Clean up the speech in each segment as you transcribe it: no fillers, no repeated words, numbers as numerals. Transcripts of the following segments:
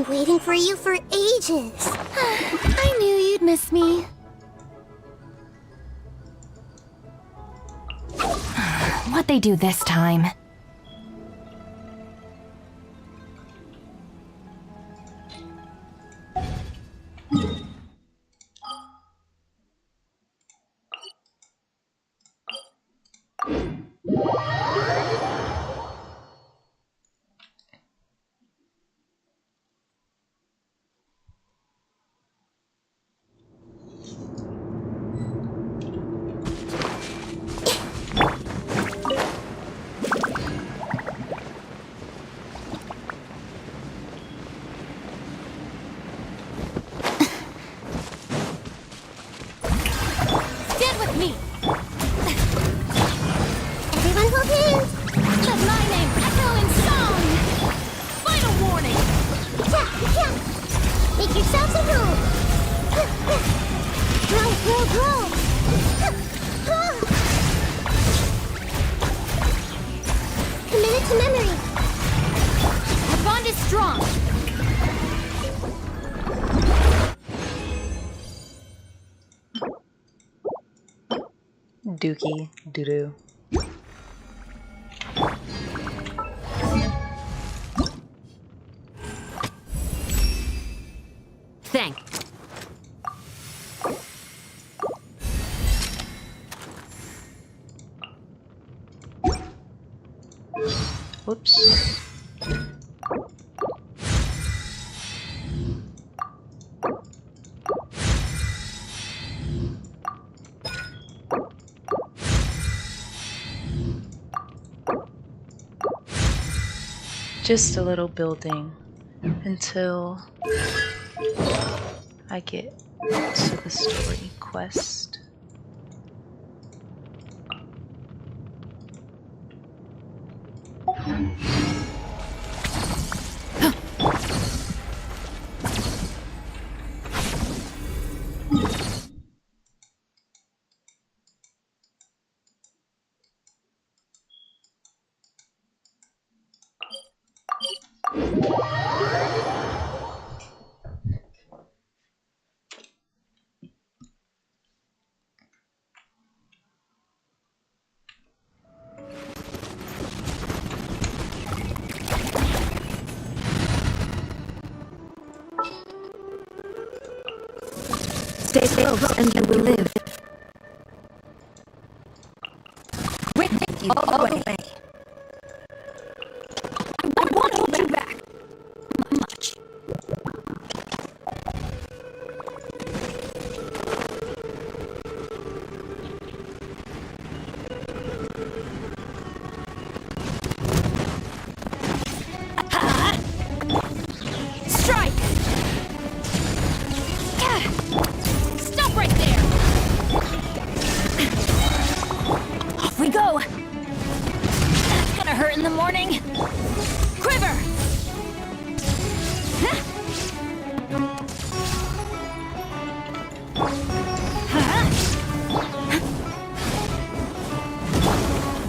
been waiting for you for ages. I knew you'd miss me. What'd they do this time? Dookie doo-doo. Thanks. Whoops. Just a little building until I get to the story quest. Stay close and you will live. Wait, take you all the way. I won't hold you back. Much. Strike! Stop right there! Off we go! That's gonna hurt in the morning! Quiver!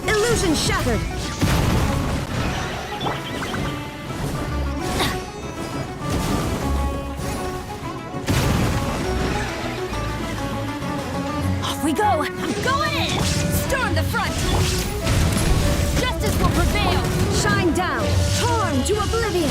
Illusion shattered! Off we go! I'm going in! Storm the front! Justice will prevail! Shine down! Torn to oblivion!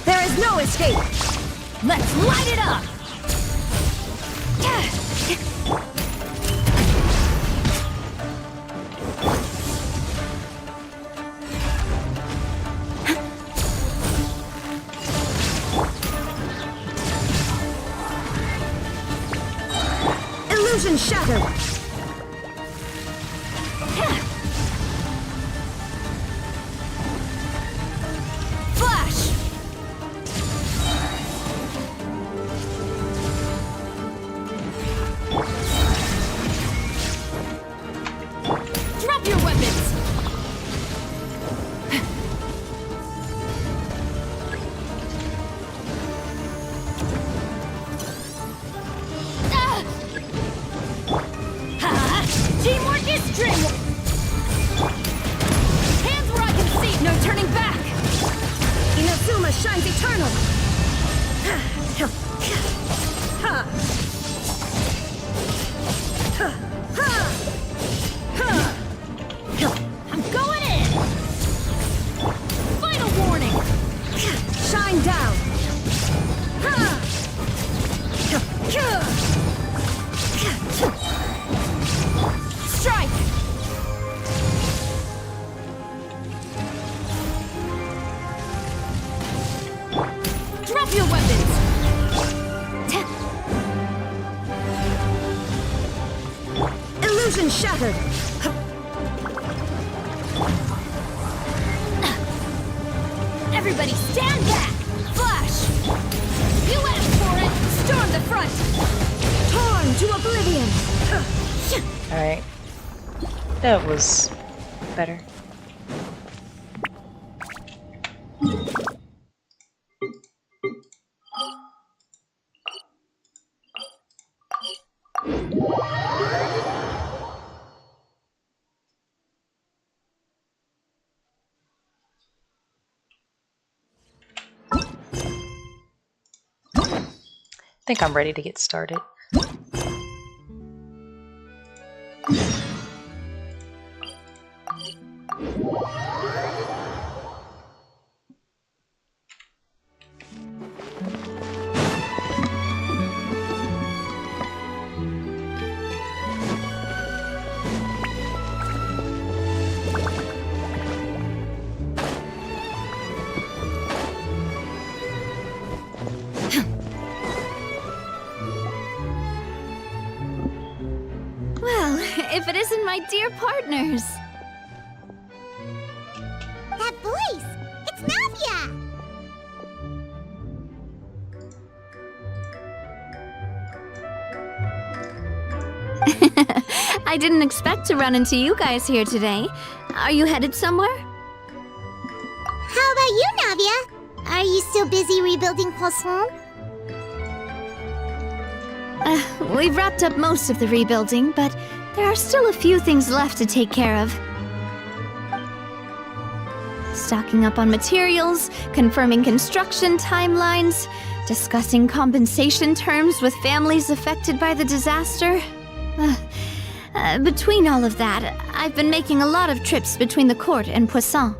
There is no escape! Let's light it up! Illusion shattered! Illusion shattered! Everybody stand back! Flash! You asked for it! Storm the front! Torn to oblivion! Alright. That was better. I think I'm ready to get started. Well, if it isn't my dear partners. That voice! It's Navia! I didn't expect to run into you guys here today. Are you headed somewhere? How about you, Navia? Are you still busy rebuilding Poisson? We've wrapped up most of the rebuilding, but there are still a few things left to take care of. Stocking up on materials, confirming construction timelines, discussing compensation terms with families affected by the disaster. Between all of that, I've been making a lot of trips between the court and Poisson.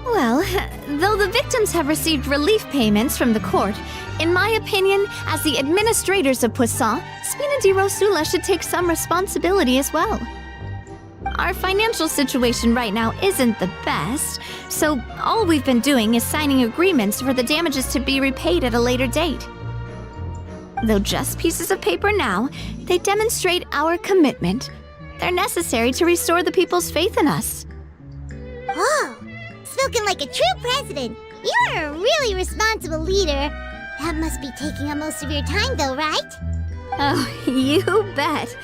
Well, though the victims have received relief payments from the court, in my opinion, as the administrators of Poisson, Spina di Rosula should take some responsibility as well. Our financial situation right now isn't the best, so all we've been doing is signing agreements for the damages to be repaid at a later date. Though just pieces of paper now, they demonstrate our commitment. They're necessary to restore the people's faith in us. Oh, spoken like a true president. You're a really responsible leader. That must be taking up most of your time, though, right? Oh, you bet.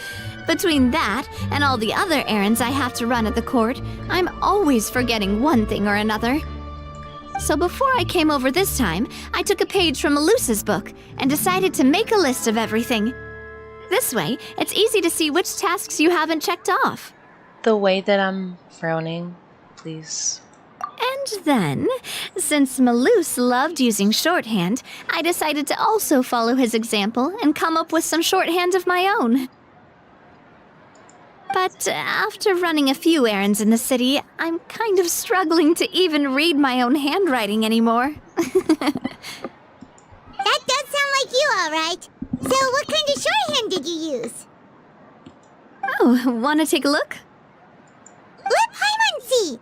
Between that and all the other errands I have to run at the court, I'm always forgetting one thing or another. So before I came over this time, I took a page from Melusa's book and decided to make a list of everything. This way, it's easy to see which tasks you haven't checked off. The way that I'm frowning, please. And then, since Melus loved using shorthand, I decided to also follow his example and come up with some shorthand of my own. But after running a few errands in the city, I'm kind of struggling to even read my own handwriting anymore. That does sound like you, all right. So what kind of shorthand did you use? Oh, wanna take a look? Let Paimon see.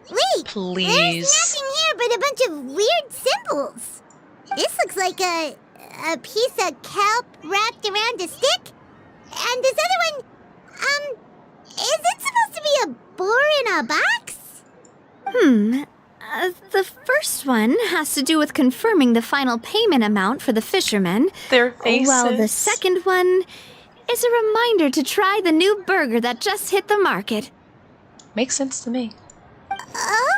Wait. Please. There's nothing here but a bunch of weird symbols. This looks like a piece of kelp wrapped around a stick. And this other one, is it supposed to be a boar in a box? The first one has to do with confirming the final payment amount for the fishermen. Their faces. While the second one is a reminder to try the new burger that just hit the market. Makes sense to me.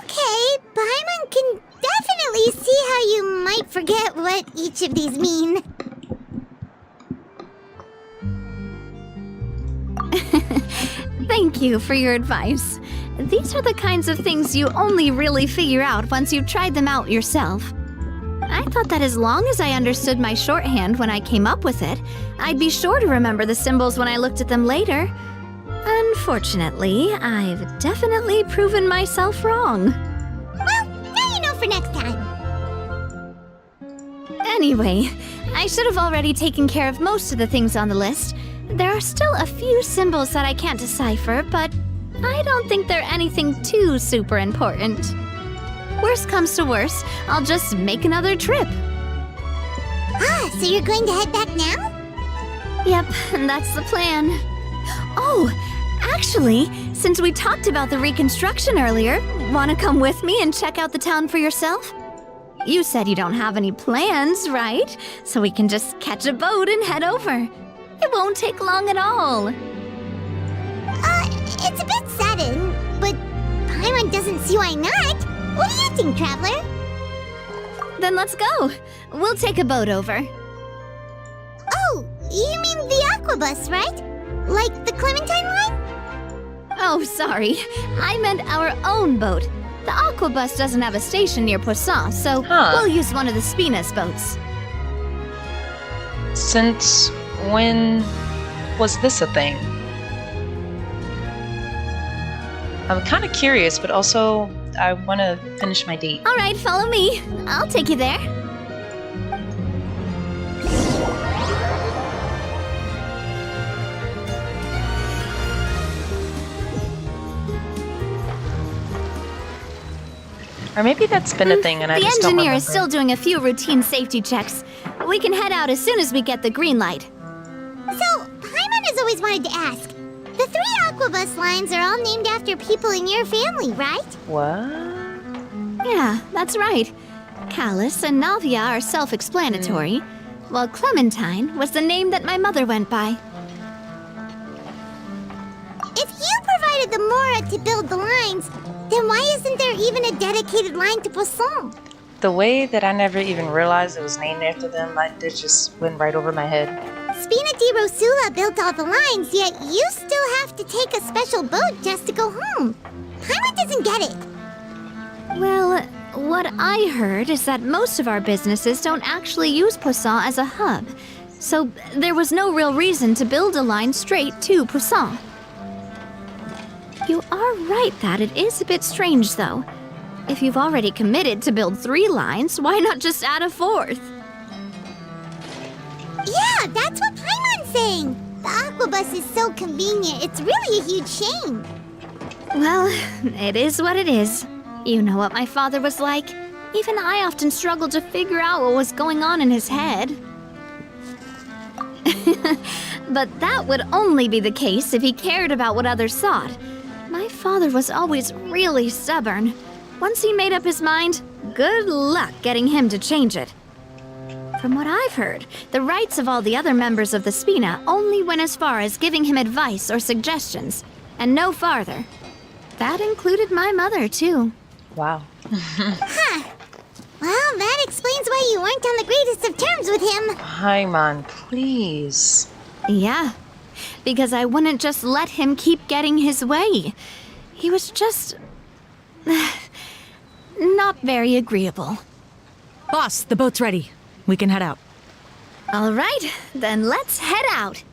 Okay, Paimon can definitely see how you might forget what each of these mean. Thank you for your advice. These are the kinds of things you only really figure out once you've tried them out yourself. I thought that as long as I understood my shorthand when I came up with it, I'd be sure to remember the symbols when I looked at them later. Unfortunately, I've definitely proven myself wrong. Well, now you know for next time. Anyway, I should have already taken care of most of the things on the list. There are still a few symbols that I can't decipher, but I don't think they're anything too super important. Worst comes to worst, I'll just make another trip. Ah, so you're going to head back now? Yep, that's the plan. Oh, actually, since we talked about the reconstruction earlier, want to come with me and check out the town for yourself? You said you don't have any plans, right? So we can just catch a boat and head over. It won't take long at all. It's a bit sudden, but Paimon doesn't see why not. What do you think, Traveler? Then let's go. We'll take a boat over. Oh, you mean the Aquabus, right? Like the Clementine line? Oh, sorry. I meant our own boat. The Aquabus doesn't have a station near Poisson, so we'll use one of the Spina's boats. Since when was this a thing? I'm kind of curious, but also I want to finish my date. All right, follow me. I'll take you there. Or maybe that's been a thing and I just don't remember. The engineer is still doing a few routine safety checks. We can head out as soon as we get the green light. So, Paimon has always wanted to ask. The 3 Aquabus lines are all named after people in your family, right? What? Yeah, that's right. Callus and Navia are self-explanatory, while Clementine was the name that my mother went by. If you provided the Mora to build the lines, then why isn't there even a dedicated line to Poisson? The way that I never even realized it was named after them, it just went right over my head. Spina di Rosula built all the lines, yet you still have to take a special boat just to go home. Paimon doesn't get it. Well, what I heard is that most of our businesses don't actually use Poisson as a hub, so there was no real reason to build a line straight to Poisson. You are right that it is a bit strange, though. If you've already committed to build 3 lines, why not just add a 4th? Yeah, that's what Paimon's saying. The Aquabus is so convenient, it's really a huge shame. Well, it is what it is. You know what my father was like. Even I often struggled to figure out what was going on in his head. But that would only be the case if he cared about what others thought. My father was always really stubborn. Once he made up his mind, good luck getting him to change it. From what I've heard, the rights of all the other members of the Spina only went as far as giving him advice or suggestions, and no farther. That included my mother, too. Wow. Huh. Well, that explains why you weren't on the greatest of terms with him. Paimon, please. Yeah, because I wouldn't just let him keep getting his way. He was just... not very agreeable. Boss, the boat's ready. We can head out. All right, then let's head out.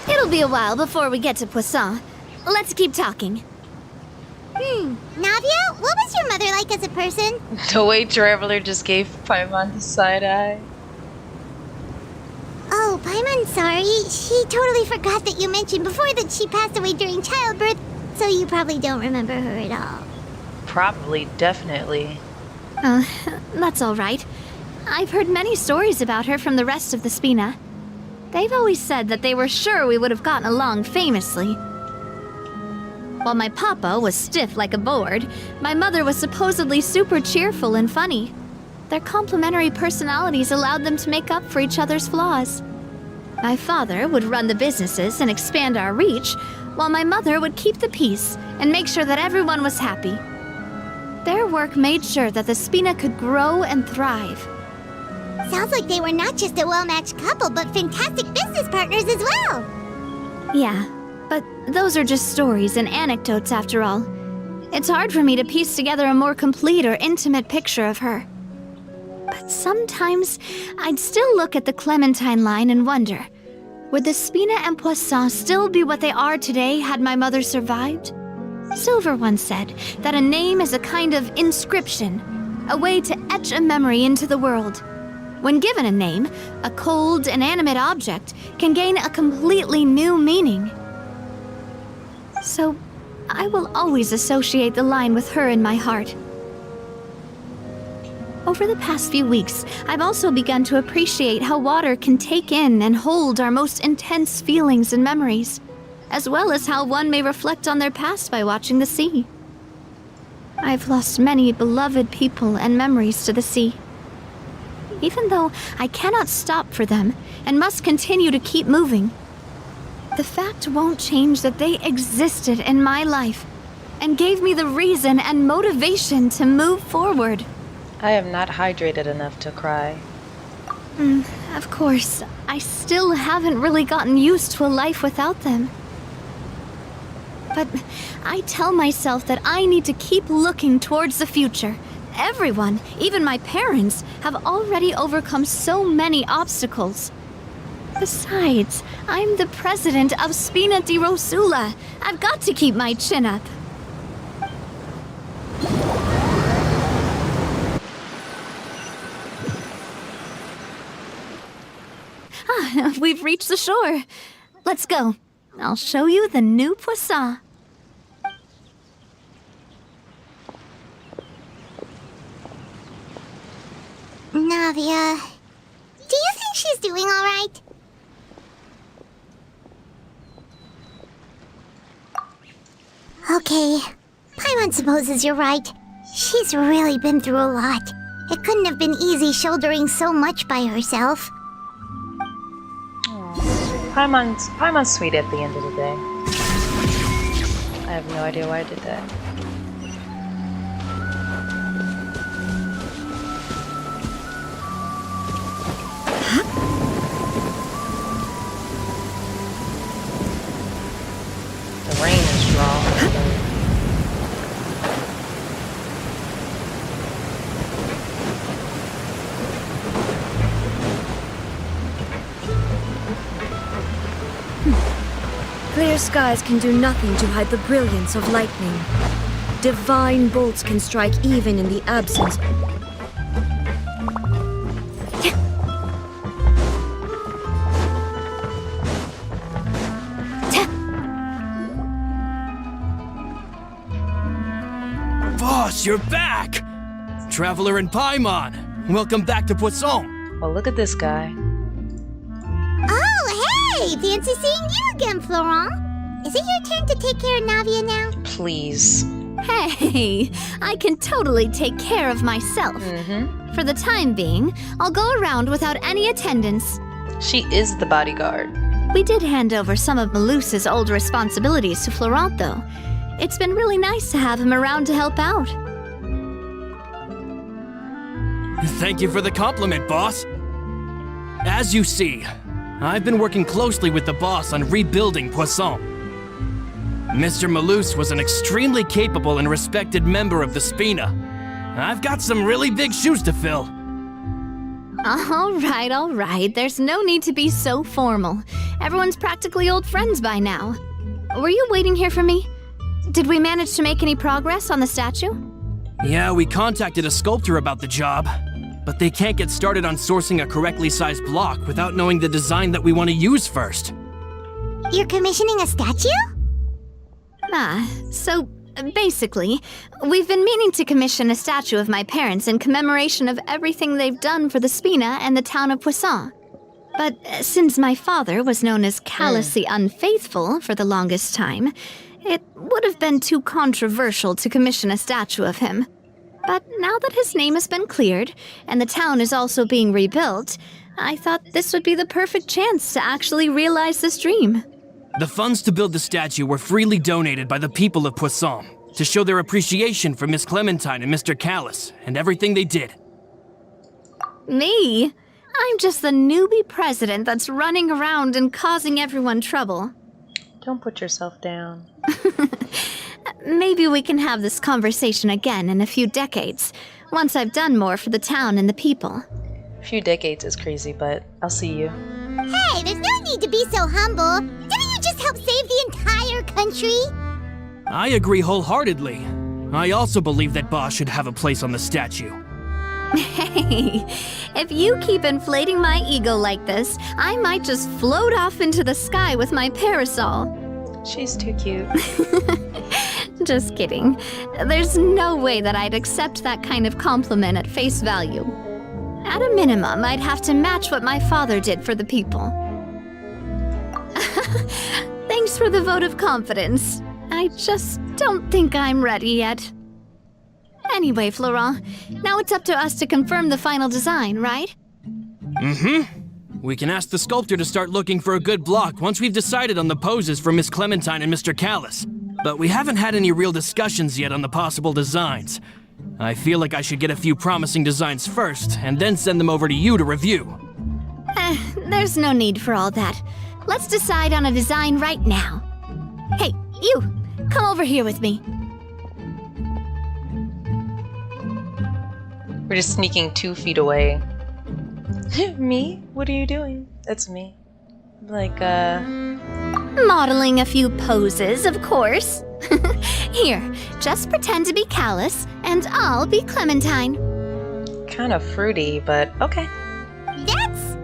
It'll be a while before we get to Poisson. Let's keep talking. Navia, what was your mother like as a person? The way Traveler just gave Paimon the side eye. Oh, Paimon's sorry. She totally forgot that you mentioned before that she passed away during childbirth, so you probably don't remember her at all. Probably, definitely. That's all right. I've heard many stories about her from the rest of the Spina. They've always said that they were sure we would have gotten along famously. While my papa was stiff like a board, my mother was supposedly super cheerful and funny. Their complementary personalities allowed them to make up for each other's flaws. My father would run the businesses and expand our reach, while my mother would keep the peace and make sure that everyone was happy. Their work made sure that the Spina could grow and thrive. Sounds like they were not just a well-matched couple, but fantastic business partners as well. Yeah, but those are just stories and anecdotes after all. It's hard for me to piece together a more complete or intimate picture of her. But sometimes I'd still look at the Clementine line and wonder, would the Spina and Poisson still be what they are today had my mother survived? Silver once said that a name is a kind of inscription, a way to etch a memory into the world. When given a name, a cold, inanimate object can gain a completely new meaning. So, I will always associate the line with her in my heart. Over the past few weeks, I've also begun to appreciate how water can take in and hold our most intense feelings and memories, as well as how one may reflect on their past by watching the sea. I've lost many beloved people and memories to the sea. Even though I cannot stop for them and must continue to keep moving, the fact won't change that they existed in my life and gave me the reason and motivation to move forward. I am not hydrated enough to cry. Of course, I still haven't really gotten used to a life without them. But I tell myself that I need to keep looking towards the future. Everyone, even my parents, have already overcome so many obstacles. Besides, I'm the president of Spina di Rosula. I've got to keep my chin up. We've reached the shore. Let's go. I'll show you the new poisson. Navia, do you think she's doing all right? Okay, Paimon supposes you're right. She's really been through a lot. It couldn't have been easy shouldering so much by herself. Paimon's sweet at the end of the day. I have no idea why I did that. The rain is strong. Clear skies can do nothing to hide the brilliance of lightning. Divine bolts can strike even in the absence. Boss, you're back! Traveler and Paimon, welcome back to Poisson. Well, look at this guy. Oh, hey! Fancy seeing you again, Florent. Is it your turn to take care of Navia now? Please. Hey, I can totally take care of myself. For the time being, I'll go around without any attendance. She is the bodyguard. We did hand over some of Malus's old responsibilities to Florent, though. It's been really nice to have him around to help out. Thank you for the compliment, boss. As you see, I've been working closely with the boss on rebuilding Poisson. Mr. Malus was an extremely capable and respected member of the Spina. I've got some really big shoes to fill. All right. There's no need to be so formal. Everyone's practically old friends by now. Were you waiting here for me? Did we manage to make any progress on the statue? Yeah, we contacted a sculptor about the job, but they can't get started on sourcing a correctly sized block without knowing the design that we want to use first. You're commissioning a statue? So basically, we've been meaning to commission a statue of my parents in commemoration of everything they've done for the Spina and the town of Poisson. But since my father was known as callously unfaithful for the longest time, it would have been too controversial to commission a statue of him. But now that his name has been cleared, and the town is also being rebuilt, I thought this would be the perfect chance to actually realize this dream. The funds to build the statue were freely donated by the people of Poisson to show their appreciation for Miss Clementine and Mr. Callis and everything they did. Me? I'm just the newbie president that's running around and causing everyone trouble. Don't put yourself down. Maybe we can have this conversation again in a few decades, once I've done more for the town and the people. A few decades is crazy, but I'll see you. Hey, there's no need to be so humble. Didn't you just help save the entire country? I agree wholeheartedly. I also believe that Boss should have a place on the statue. Hey, if you keep inflating my ego like this, I might just float off into the sky with my parasol. She's too cute. Just kidding. There's no way that I'd accept that kind of compliment at face value. At a minimum, I'd have to match what my father did for the people. Thanks for the vote of confidence. I just don't think I'm ready yet. Anyway, Florent, now it's up to us to confirm the final design, right? We can ask the sculptor to start looking for a good block once we've decided on the poses for Miss Clementine and Mr. Callis. But we haven't had any real discussions yet on the possible designs. I feel like I should get a few promising designs first, and then send them over to you to review. There's no need for all that. Let's decide on a design right now. Hey, you! Come over here with me. We're just sneaking 2 feet away. Me? What are you doing? That's me. Like, Modeling a few poses, of course. Here, just pretend to be Callis, and I'll be Clementine. kind of fruity, but okay. That's,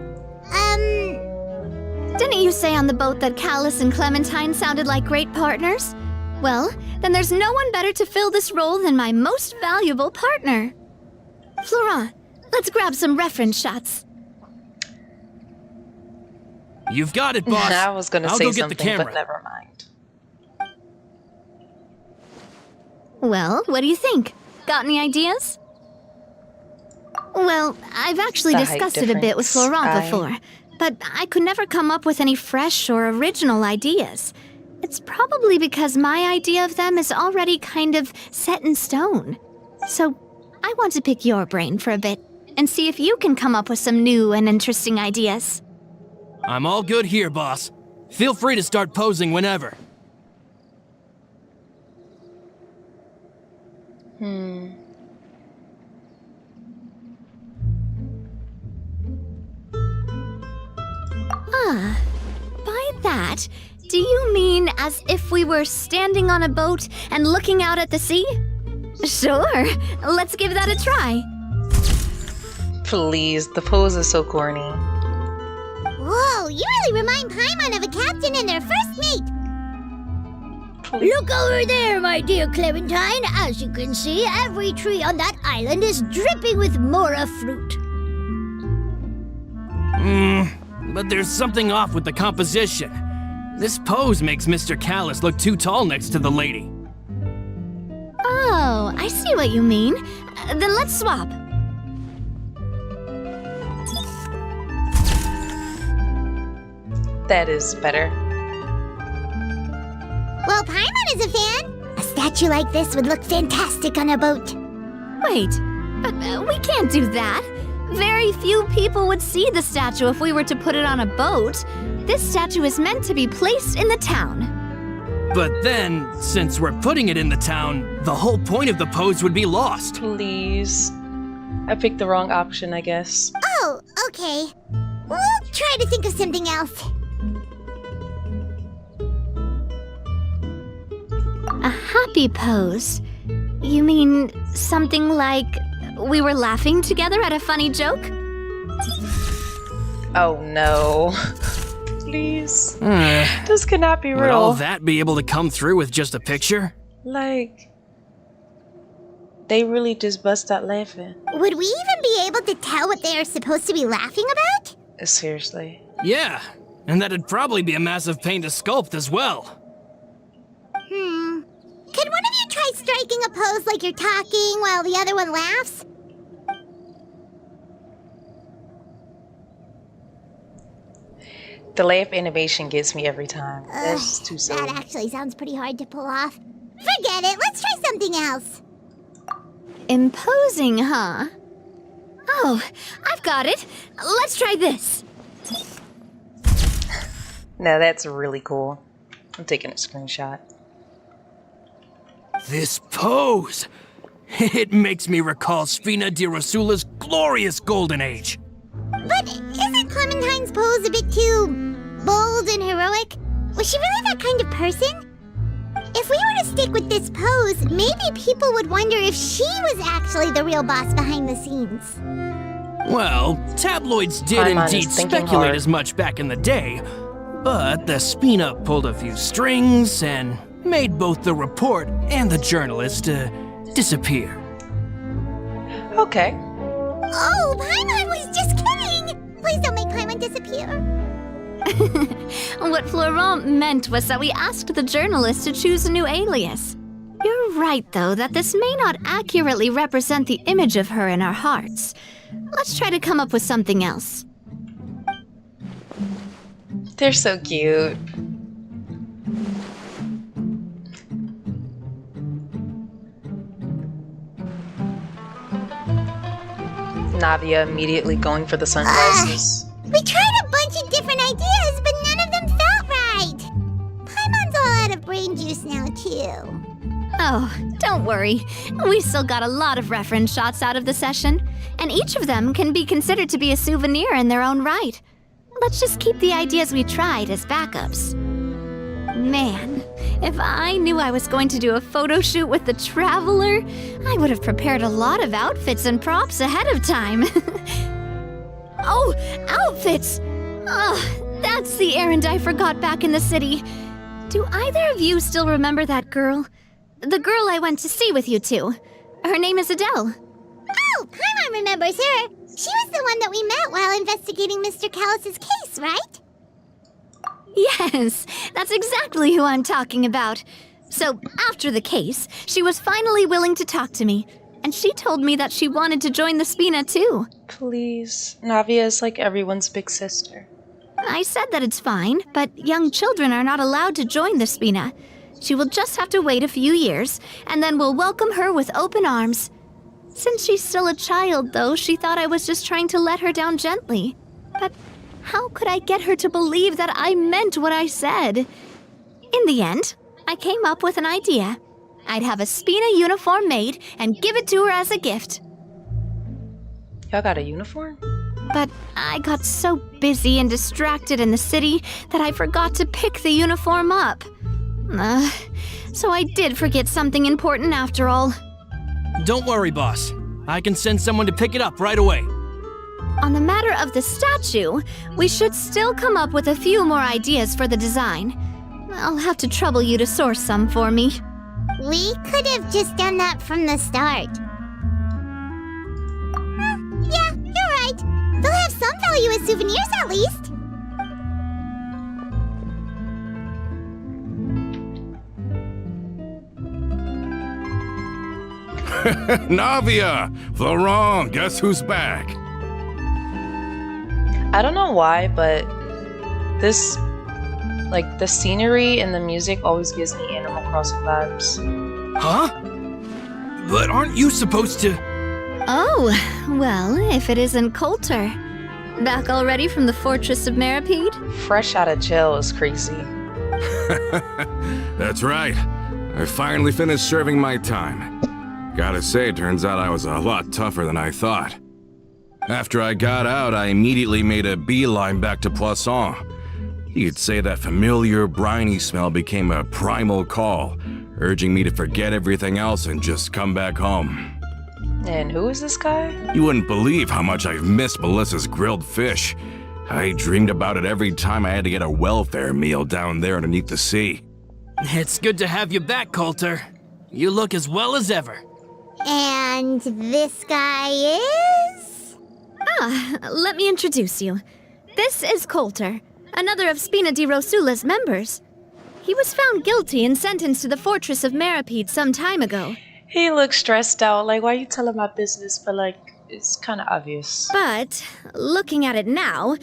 Didn't you say on the boat that Callis and Clementine sounded like great partners? Well, then there's no one better to fill this role than my most valuable partner. Florent, let's grab some reference shots. You've got it, boss. I was gonna I'll say go get something, the camera. but never mind. Well, what do you think? Got any ideas? Well, I've actually The height discussed it a bit with difference. Florent before, but I could never come up with any fresh or original ideas. It's probably because my idea of them is already kind of set in stone. So I want to pick your brain for a bit and see if you can come up with some new and interesting ideas. I'm all good here, boss. Feel free to start posing whenever. By that, do you mean as if we were standing on a boat and looking out at the sea? Sure, let's give that a try. Please, the pose is so corny. whoa, you really remind Paimon of a captain and their first mate. Look over there, my dear Clementine. As you can see, every tree on that island is dripping with mora fruit. But there's something off with the composition. This pose makes Mr. Callis look too tall next to the lady. Oh, I see what you mean. Then let's swap. That is better. Well, Paimon is a fan. A statue like this would look fantastic on a boat. Wait, but we can't do that. Very few people would see the statue if we were to put it on a boat. This statue is meant to be placed in the town. But then, since we're putting it in the town, the whole point of the pose would be lost. Please. I picked the wrong option, I guess. Oh, okay. We'll try to think of something else. A happy pose? You mean something like we were laughing together at a funny joke? Oh no. Please. This cannot be Would all real. that be able to come through with just a picture? Like, they really just bust out laughing. Would we even be able to tell what they are supposed to be laughing about? Seriously. Yeah, and that'd probably be a massive pain to sculpt as well. Could one of you try striking a pose like you're talking while the other one laughs? The laugh animation gets me every time. That's just too silly. That actually sounds pretty hard to pull off. Forget it, let's try something else. Imposing, huh? Oh, I've got it. Let's try this. No, that's really cool. I'm taking a screenshot. This pose! It makes me recall Spina di Rosula's glorious golden age. But isn't Clementine's pose a bit too bold and heroic? Was she really that kind of person? If we were to stick with this pose, maybe people would wonder if she was actually the real boss behind the scenes. Well, tabloids did Paimon is indeed thinking speculate hard. as much back in the day, but the Spina pulled a few strings and made both the report and the journalist disappear. Okay. Oh, Paimon was just kidding! Please don't make Paimon disappear. What Florent meant was that we asked the journalist to choose a new alias. You're right, though, that this may not accurately represent the image of her in our hearts. Let's try to come up with something else. They're so cute. Navia immediately going for the sunglasses. We tried a bunch of different ideas, but none of them felt right. Paimon's all out of brain juice now, too. Oh, don't worry. We still got a lot of reference shots out of the session, and each of them can be considered to be a souvenir in their own right. Let's just keep the ideas we tried as backups. Man, if I knew I was going to do a photo shoot with the Traveler, I would have prepared a lot of outfits and props ahead of time. Oh, outfits! Oh, that's the errand I forgot back in the city. Do either of you still remember that girl? The girl I went to see with you two. Her name is Adele. Oh, Paimon remembers her. She was the one that we met while investigating Mr. Callus's case, right? Yes, that's exactly who I'm talking about. So, after the case, she was finally willing to talk to me, and she told me that she wanted to join the Spina too. Please. Navia is like everyone's big sister. I said that it's fine, but young children are not allowed to join the Spina. She will just have to wait a few years, and then we'll welcome her with open arms. Since she's still a child, though, she thought I was just trying to let her down gently. But how could I get her to believe that I meant what I said? In the end, I came up with an idea. I'd have a Spina uniform made and give it to her as a gift. Y'all got a uniform? But I got so busy and distracted in the city that I forgot to pick the uniform up. So I did forget something important after all. Don't worry, boss. I can send someone to pick it up right away. On the matter of the statue, we should still come up with a few more ideas for the design. I'll have to trouble you to source some for me. We could have just done that from the start. Yeah, you're right. They'll have some value as souvenirs at least. Navia! Florent, guess who's back? I don't know why, but this, like, the scenery and the music always gives me Animal Crossing vibes. Huh? But aren't you supposed to... Oh, well, if it isn't Coulter. Back already from the Fortress of Meripede? Fresh out of jail is crazy. That's right. I finally finished serving my time. Gotta say, turns out I was a lot tougher than I thought. After I got out, I immediately made a beeline back to Poisson. You'd say that familiar, briny smell became a primal call, urging me to forget everything else and just come back home. And who is this guy? You wouldn't believe how much I've missed Melissa's grilled fish. I dreamed about it every time I had to get a welfare meal down there underneath the sea. It's good to have you back, Coulter. You look as well as ever. And this guy is? Let me introduce you. This is Coulter, another of Spina di Rosula's members. He was found guilty and sentenced to the Fortress of Meripede some time ago. He looks stressed out, like, why are you telling my business? But, like, it's kind of obvious. But, looking at it now,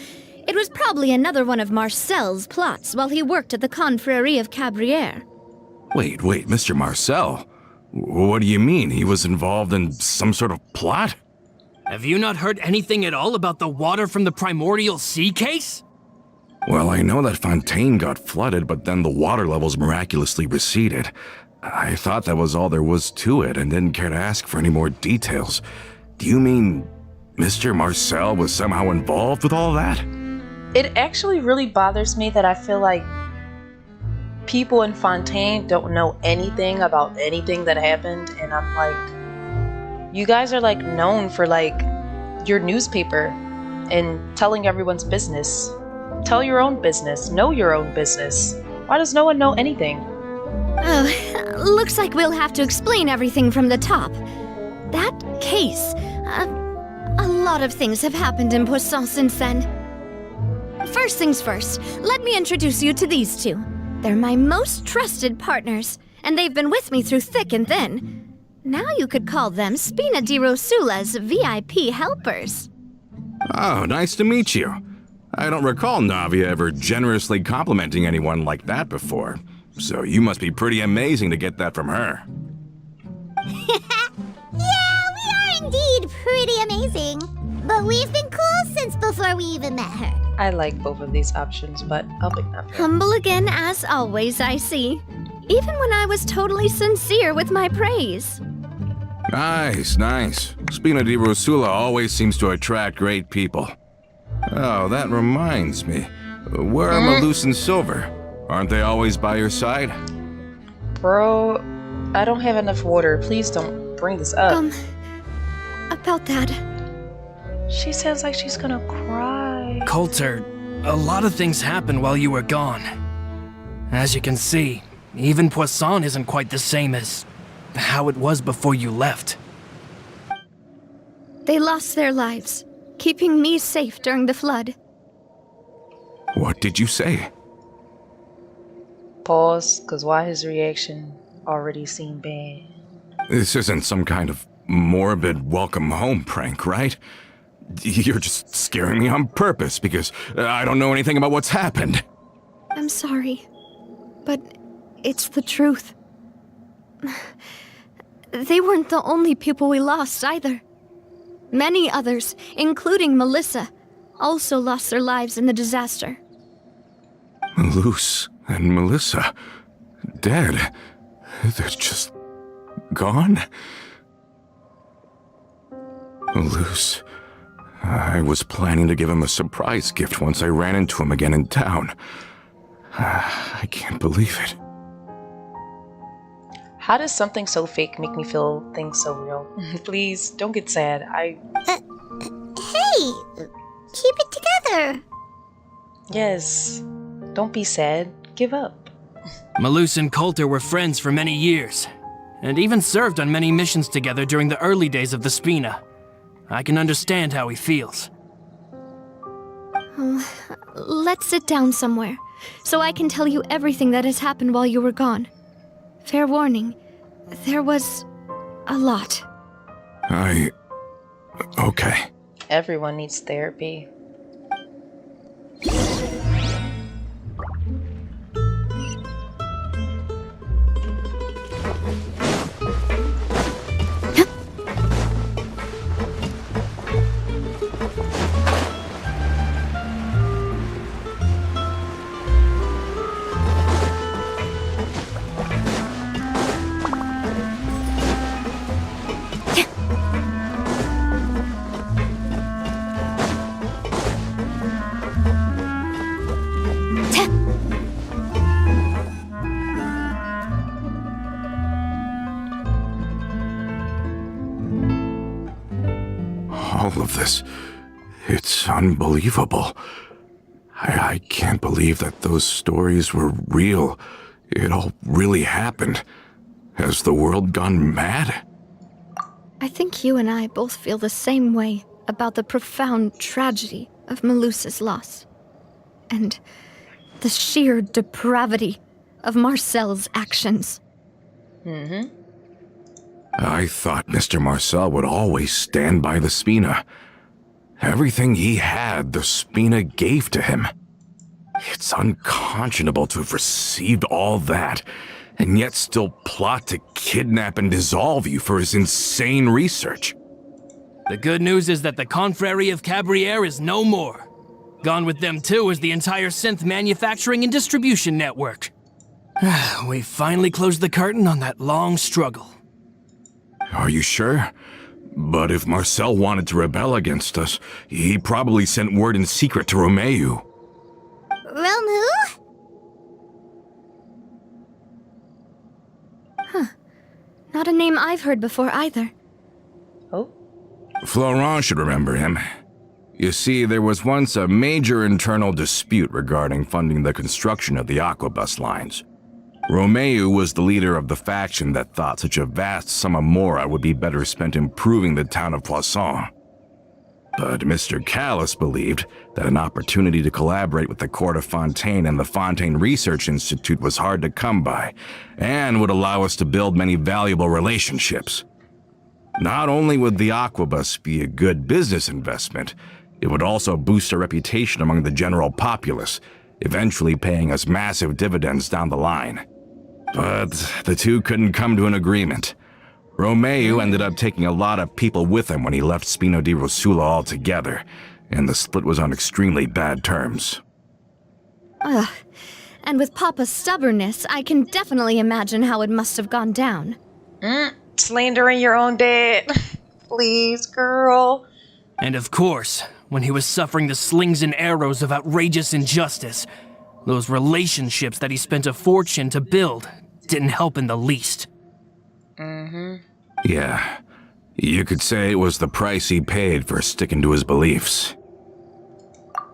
it was probably another one of Marcel's plots while he worked at the Confrérie of Cabrières. Wait, Mr. Marcel? What do you mean? He was involved in some sort of plot? Have you not heard anything at all about the water from the primordial sea case? Well, I know that Fontaine got flooded, but then the water levels miraculously receded. I thought that was all there was to it and didn't care to ask for any more details. Do you mean Mr. Marcel was somehow involved with all that? It actually really bothers me that I feel like people in Fontaine don't know anything about anything that happened, and I'm like, you guys are like known for like your newspaper and telling everyone's business. Tell your own business. Know your own business. Why does no one know anything? Oh, looks like we'll have to explain everything from the top. That case, a lot of things have happened in Poisson since then. First things first, let me introduce you to these two. They're my most trusted partners, and they've been with me through thick and thin. Now you could call them Spina di Rosula's VIP helpers. Oh, nice to meet you. I don't recall Navia ever generously complimenting anyone like that before, so you must be pretty amazing to get that from her. Yeah, we are indeed pretty amazing. But we've been cool since before we even met her. I like both of these options, but I'll pick Navia. Humble again as always, I see. Even when I was totally sincere with my praise. Nice, nice. Spina di Rosula always seems to attract great people. Oh, that reminds me. Where are Malus and Silver? Aren't they always by your side? Bro, I don't have enough water. Please don't bring this up. About that. She sounds like she's gonna cry. Coulter, a lot of things happened while you were gone. As you can see, even Poisson isn't quite the same as how it was before you left. They lost their lives, keeping me safe during the flood. What did you say? Pause, because why his reaction already seemed bad. This isn't some kind of morbid welcome home prank, right? You're just scaring me on purpose because I don't know anything about what's happened. I'm sorry, but it's the truth. They weren't the only people we lost either. Many others, including Melissa, also lost their lives in the disaster. Malus and Melissa, dead. They're just gone? Malus, I was planning to give him a surprise gift once I ran into him again in town. I can't believe it. How does something so fake make me feel things so real? Please, don't get sad. Hey! Keep it together! Yes. Don't be sad. Give up. Malus and Coulter were friends for many years, and even served on many missions together during the early days of the Spina. I can understand how he feels. Oh, let's sit down somewhere, so I can tell you everything that has happened while you were gone. Fair warning, there was a lot. Okay. Everyone needs therapy. All of this, it's unbelievable. I can't believe that those stories were real. It all really happened. Has the world gone mad? I think you and I both feel the same way about the profound tragedy of Melusa's loss. And the sheer depravity of Marcel's actions. I thought Mr. Marcel would always stand by the Spina. Everything he had, the Spina gave to him. It's unconscionable to have received all that, and yet still plot to kidnap and dissolve you for his insane research. The good news is that the Confrérie of Cabrières is no more. Gone with them too is the entire synth manufacturing and distribution network. We finally closed the curtain on that long struggle. Are you sure? But if Marcel wanted to rebel against us, he probably sent word in secret to Romeu. Rome who? a name I've heard before either. Oh? Florent should remember him. You see, there was once a major internal dispute regarding funding the construction of the aquabus lines. Romeu was the leader of the faction that thought such a vast sum of mora would be better spent improving the town of Poisson. But Mr. Callis believed that an opportunity to collaborate with the court of Fontaine and the Fontaine Research Institute was hard to come by, and would allow us to build many valuable relationships. Not only would the aquabus be a good business investment, it would also boost our reputation among the general populace, eventually paying us massive dividends down the line. But the two couldn't come to an agreement. Romeu ended up taking a lot of people with him when he left Spina di Rosula altogether, and the split was on extremely bad terms. Ugh. And with Papa's stubbornness, I can definitely imagine how it must have gone down. Slandering your own dad. Please, girl. And of course, when he was suffering the slings and arrows of outrageous injustice, those relationships that he spent a fortune to build didn't help in the least. Yeah, you could say it was the price he paid for sticking to his beliefs.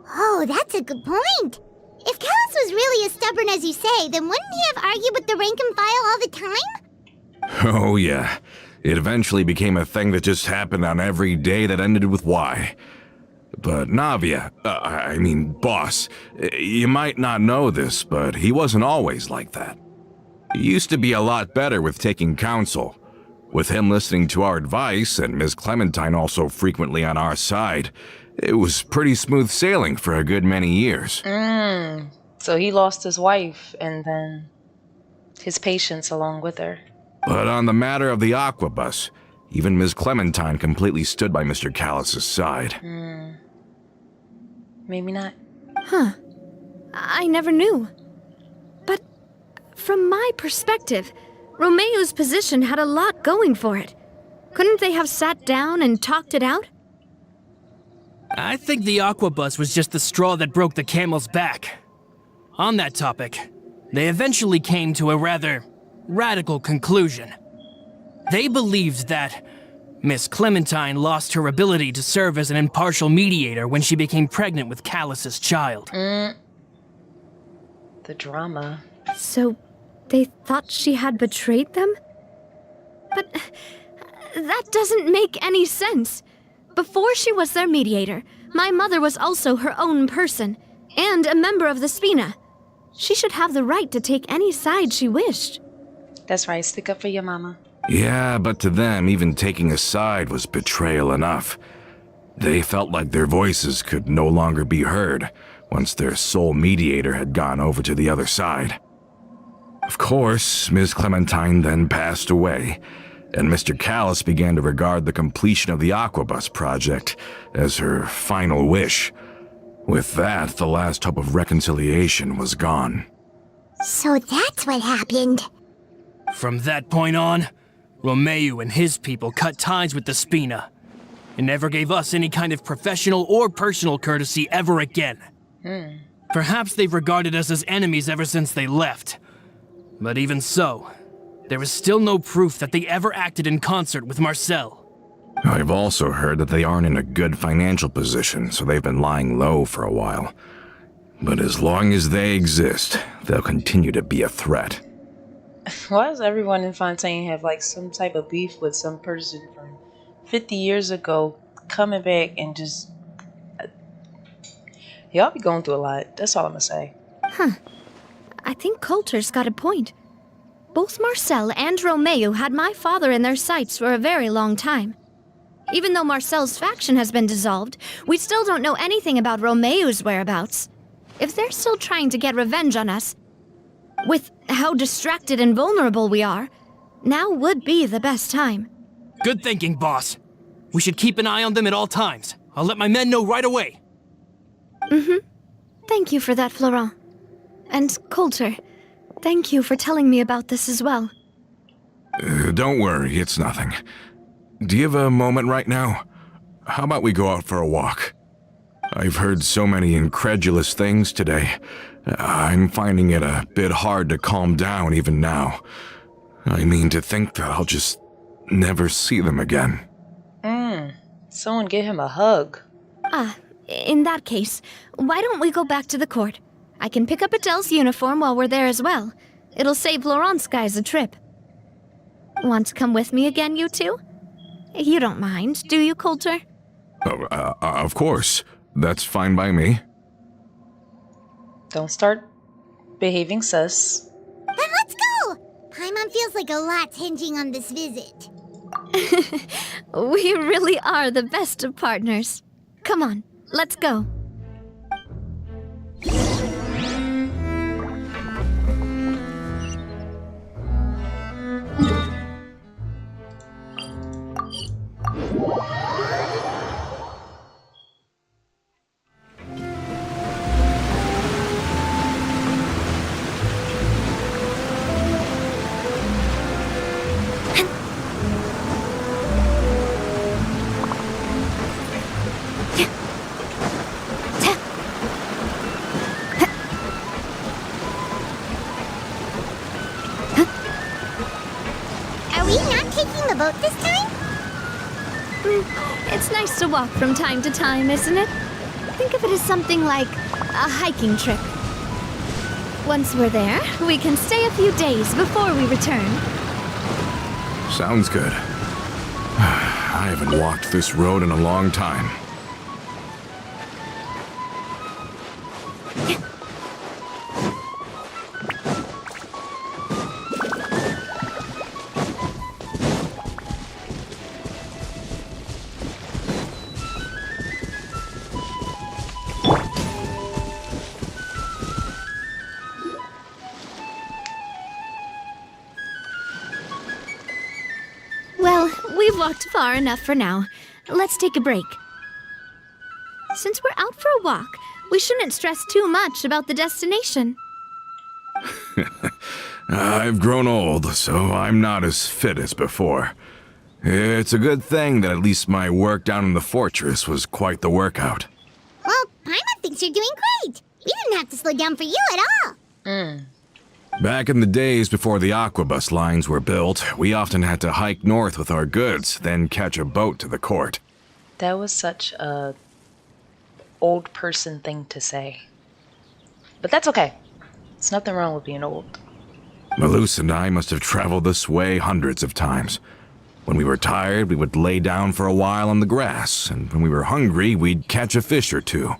Oh, that's a good point. If Callis was really as stubborn as you say, then wouldn't he have argued with the rank and file all the time? Oh yeah, it eventually became a thing that just happened on every day that ended with Y. But Navia, boss, you might not know this, but he wasn't always like that. He used to be a lot better with taking counsel. With him listening to our advice and Ms. Clementine also frequently on our side, it was pretty smooth sailing for a good many years. So he lost his wife and then his patience along with her. But on the matter of the aquabus, even Ms. Clementine completely stood by Mr. Callis's side. Maybe not. I never knew. But from my perspective, Romeu's position had a lot going for it. Couldn't they have sat down and talked it out? I think the aquabus was just the straw that broke the camel's back. On that topic, they eventually came to a rather radical conclusion. They believed that Miss Clementine lost her ability to serve as an impartial mediator when she became pregnant with Callis's child. The drama. So they thought she had betrayed them? But that doesn't make any sense. Before she was their mediator, my mother was also her own person, and a member of the Spina. She should have the right to take any side she wished. That's right, stick up for your mama. Yeah, but to them, even taking a side was betrayal enough. They felt like their voices could no longer be heard once their sole mediator had gone over to the other side. Of course, Ms. Clementine then passed away, and Mr. Callis began to regard the completion of the aquabus project as her final wish. With that, the last hope of reconciliation was gone. So that's what happened. From that point on, Romeu and his people cut ties with the Spina, and never gave us any kind of professional or personal courtesy ever again. Perhaps they've regarded us as enemies ever since they left. But even so, there is still no proof that they ever acted in concert with Marcel. I've also heard that they aren't in a good financial position, so they've been lying low for a while. But as long as they exist, they'll continue to be a threat. Why does everyone in Fontaine have like some type of beef with some person from 50 years ago coming back and just... Y'all be going through a lot. That's all I'm gonna say. I think Coulter's got a point. Both Marcel and Romeu had my father in their sights for a very long time. Even though Marcel's faction has been dissolved, we still don't know anything about Romeu's whereabouts. If they're still trying to get revenge on us, with how distracted and vulnerable we are, now would be the best time. Good thinking, boss. We should keep an eye on them at all times. I'll let my men know right away. Thank you for that, Florent. And Coulter, thank you for telling me about this as well. Don't worry, it's nothing. Do you have a moment right now? How about we go out for a walk? I've heard so many incredulous things today. I'm finding it a bit hard to calm down even now. I mean, to think that I'll just never see them again. Someone get him a hug. In that case, why don't we go back to the court? I can pick up Adele's uniform while we're there as well. It'll save Laurent's guys a trip. Want to come with me again, you two? You don't mind, do you, Coulter? Of course. That's fine by me. Don't start behaving sus. Then let's go! Paimon feels like a lot's hinging on this visit. We really are the best of partners. Come on, let's go. Are we not taking the boat this time? It's nice to walk from time to time, isn't it? Think of it as something like a hiking trip. Once we're there, we can stay a few days before we return. Sounds good. I haven't walked this road in a long time. Well, we've walked far enough for now. Let's take a break. Since we're out for a walk, we shouldn't stress too much about the destination. I've grown old, so I'm not as fit as before. It's a good thing that at least my work down in the fortress was quite the workout. Well, Paimon thinks you're doing great. We didn't have to slow down for you at all. Back in the days before the aquabus lines were built, we often had to hike north with our goods, then catch a boat to the court. That was such a old person thing to say. But that's okay. There's nothing wrong with being old. Malus and I must have traveled this way hundreds of times. When we were tired, we would lay down for a while on the grass, and when we were hungry, we'd catch a fish or two.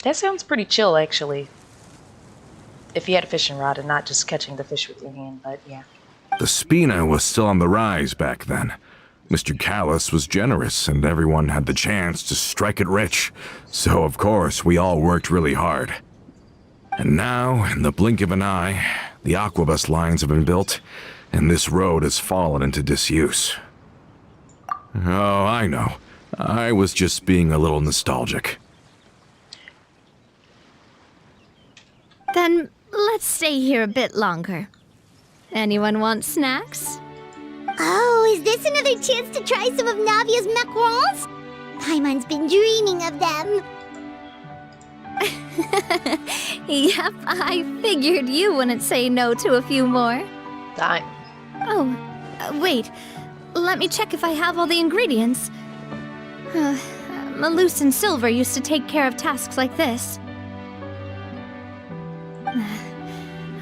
That sounds pretty chill, actually. If you had a fishing rod and not just catching the fish with your hand, but yeah. The Spina was still on the rise back then. Mr. Callus was generous, and everyone had the chance to strike it rich. So, of course, we all worked really hard. And now, in the blink of an eye, the aquabus lines have been built, and this road has fallen into disuse. Oh, I know. I was just being a little nostalgic. Then let's stay here a bit longer. Anyone want snacks? Oh, is this another chance to try some of Navia's macarons? Paimon's been dreaming of them. Yep, I figured you wouldn't say no to a few more. Dime. Oh, wait. Let me check if I have all the ingredients. Malus and Silver used to take care of tasks like this.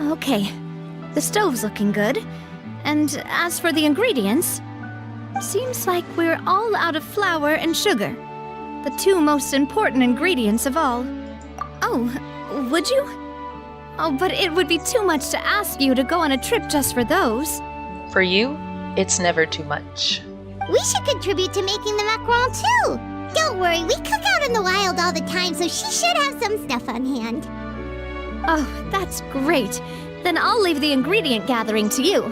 Okay, the stove's looking good. And as for the ingredients, seems like we're all out of flour and sugar. The two most important ingredients of all. Oh, would you? Oh, but it would be too much to ask you to go on a trip just for those. For you, it's never too much. We should contribute to making the macaron too. Don't worry, we cook out in the wild all the time, so she should have some stuff on hand. Oh, that's great. Then I'll leave the ingredient gathering to you.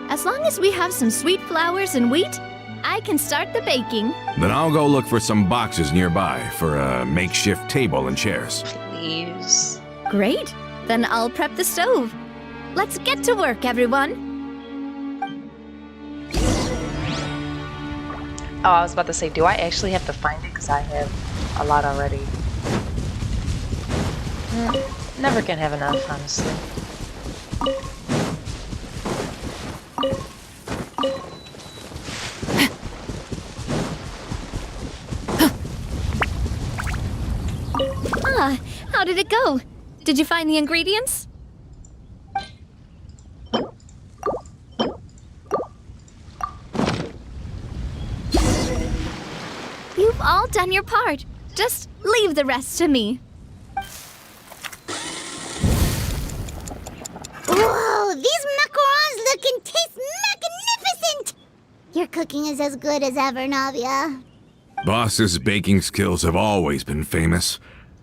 As long as we have some sweet flowers and wheat, I can start the baking. Then I'll go look for some boxes nearby for a makeshift table and chairs. Please. Great. Then I'll prep the stove. Let's get to work, everyone. Oh, I was about to say, do I actually have to find it? Because I have a lot already. Never can have enough, honestly. How did it go? Did you find the ingredients? You've all done your part. Just leave the rest to me. Whoa, these macarons look and taste magnificent! Your cooking is as good as ever, Navia. Boss's baking skills have always been famous.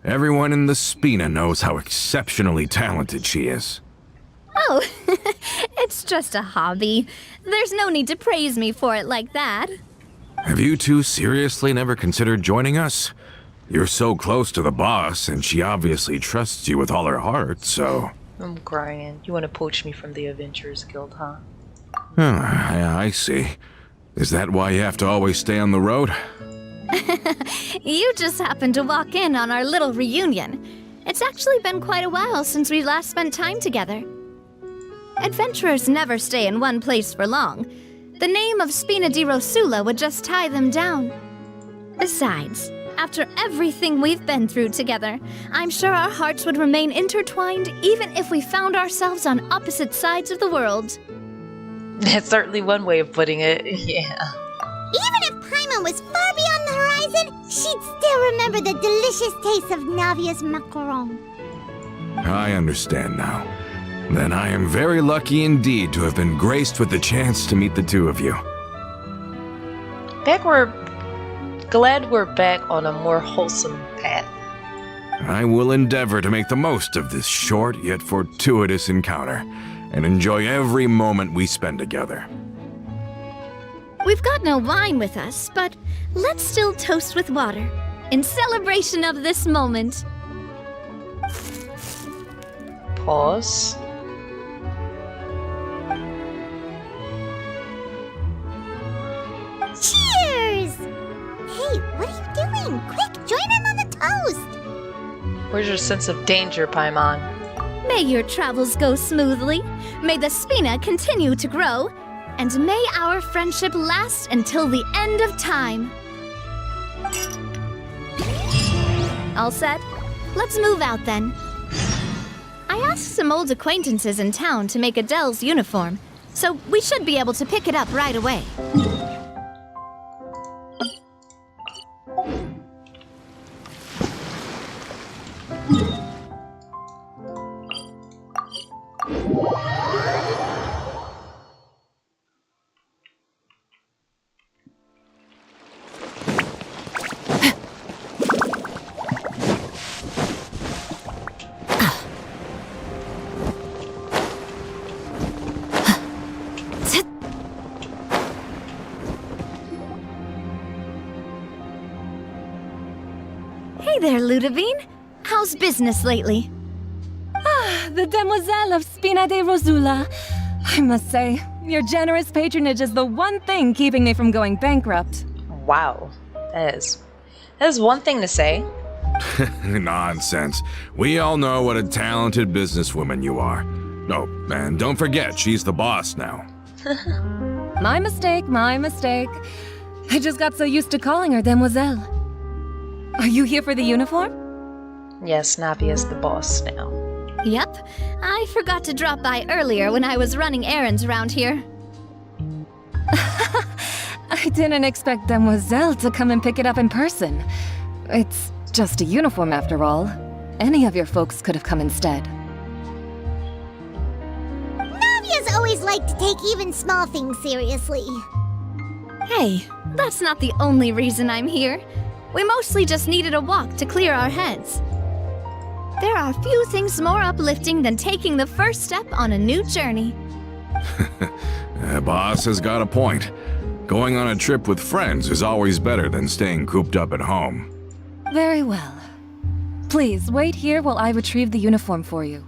Everyone in the Spina knows how exceptionally talented she is. Oh, it's just a hobby. There's no need to praise me for it like that. Have you two seriously never considered joining us? You're so close to the boss, and she obviously trusts you with all her heart, so... I'm crying. You want to poach me from the Adventurers Guild, huh? I see. Is that why you have to always stay on the road? You just happened to walk in on our little reunion. It's actually been quite a while since we last spent time together. Adventurers never stay in one place for long. The name of Spina di Rosula would just tie them down. Besides, after everything we've been through together, I'm sure our hearts would remain intertwined even if we found ourselves on opposite sides of the world. That's certainly one way of putting it, yeah. Even if Paimon was far beyond the horizon, she'd still remember the delicious taste of Navia's macaron. I understand now. Then I am very lucky indeed to have been graced with the chance to meet the two of you. Glad we're back on a more wholesome path. I will endeavor to make the most of this short yet fortuitous encounter, and enjoy every moment we spend together. We've got no wine with us, but let's still toast with water, in celebration of this moment. Pause. Cheers! Hey, what are you doing? Quick, join in on the toast! Where's your sense of danger, Paimon? May your travels go smoothly, may the Spina continue to grow, and may our friendship last until the end of time. All set? Let's move out then. I asked some old acquaintances in town to make Adele's uniform, so we should be able to pick it up right away. Hey there, Ludovine. How's business lately? The Demoiselle of Spina di Rosula. I must say, your generous patronage is the one thing keeping me from going bankrupt. Wow. That is one thing to say. Nonsense. We all know what a talented businesswoman you are. Oh, and don't forget, she's the boss now. My mistake, my mistake. I just got so used to calling her Demoiselle. Are you here for the uniform? Yes, Navia's the boss now. Yep. I forgot to drop by earlier when I was running errands around here. I didn't expect Demoiselle to come and pick it up in person. It's just a uniform after all. Any of your folks could have come instead. Navia's always liked to take even small things seriously. Hey, that's not the only reason I'm here. We mostly just needed a walk to clear our heads. There are few things more uplifting than taking the first step on a new journey. Boss has got a point. Going on a trip with friends is always better than staying cooped up at home. Very well. Please, wait here while I retrieve the uniform for you.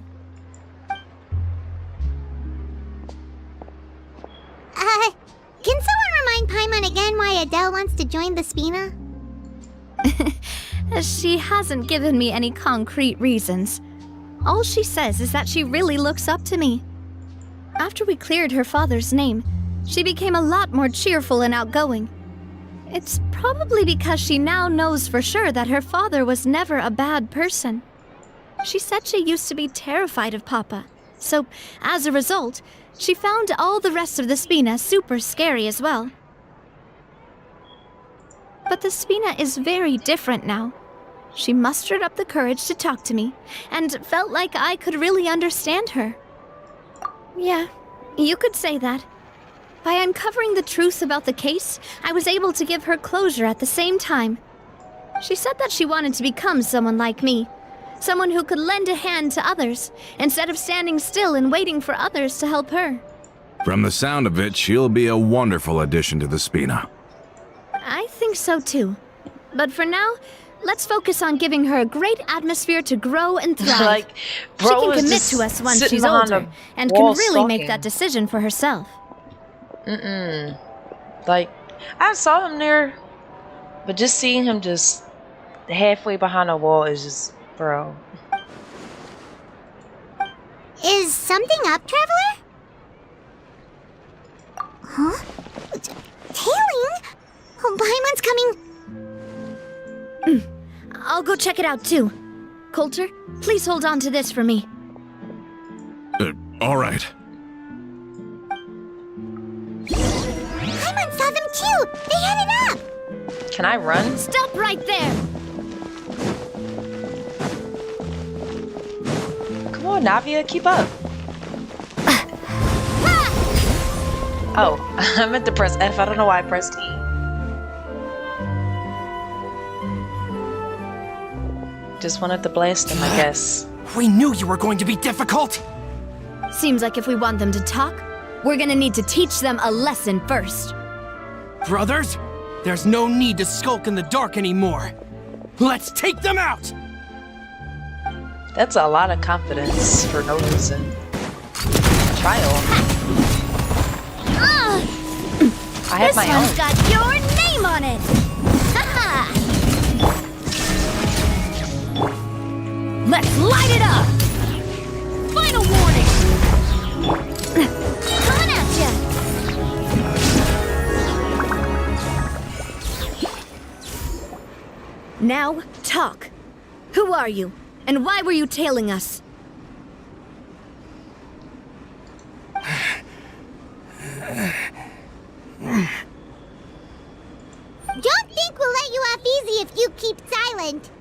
Can someone remind Paimon again why Adele wants to join the Spina? She hasn't given me any concrete reasons. All she says is that she really looks up to me. After we cleared her father's name, she became a lot more cheerful and outgoing. It's probably because she now knows for sure that her father was never a bad person. She said she used to be terrified of Papa, so as a result, she found all the rest of the Spina super scary as well. But the Spina is very different now. She mustered up the courage to talk to me, and felt like I could really understand her. Yeah, you could say that. By uncovering the truth about the case, I was able to give her closure at the same time. She said that she wanted to become someone like me. Someone who could lend a hand to others, instead of standing still and waiting for others to help her. From the sound of it, she'll be a wonderful addition to the Spina. I think so too. But for now, let's focus on giving her a great atmosphere to grow and thrive. Like, she bro can is commit just to us once sitting she's behind older, a and can wall really make sulking. that decision for herself. Like, I saw him there, but just seeing him just halfway behind a wall is just, bro. Is something up, Traveler? Huh? Tailing? Oh, Paimon's coming. I'll go check it out too. Coulter, please hold on to this for me. All right. Paimon saw them too. They headed up. Can I run? Stop right there! Come on, Navia, keep up. Oh, I meant to press F. I don't know why I pressed E. Just wanted to blast him, I guess. We knew you were going to be difficult! Seems like if we want them to talk, we're gonna need to teach them a lesson first. Brothers, there's no need to skulk in the dark anymore. Let's take them out! That's a lot of confidence for no reason. Trial. I have This my one's own. got your name on it! Ha-ha! Let's light it up! Final warning! Coming at ya! Now, talk. Who are you? And why were you tailing us? Don't think we'll let you off easy if you keep silent.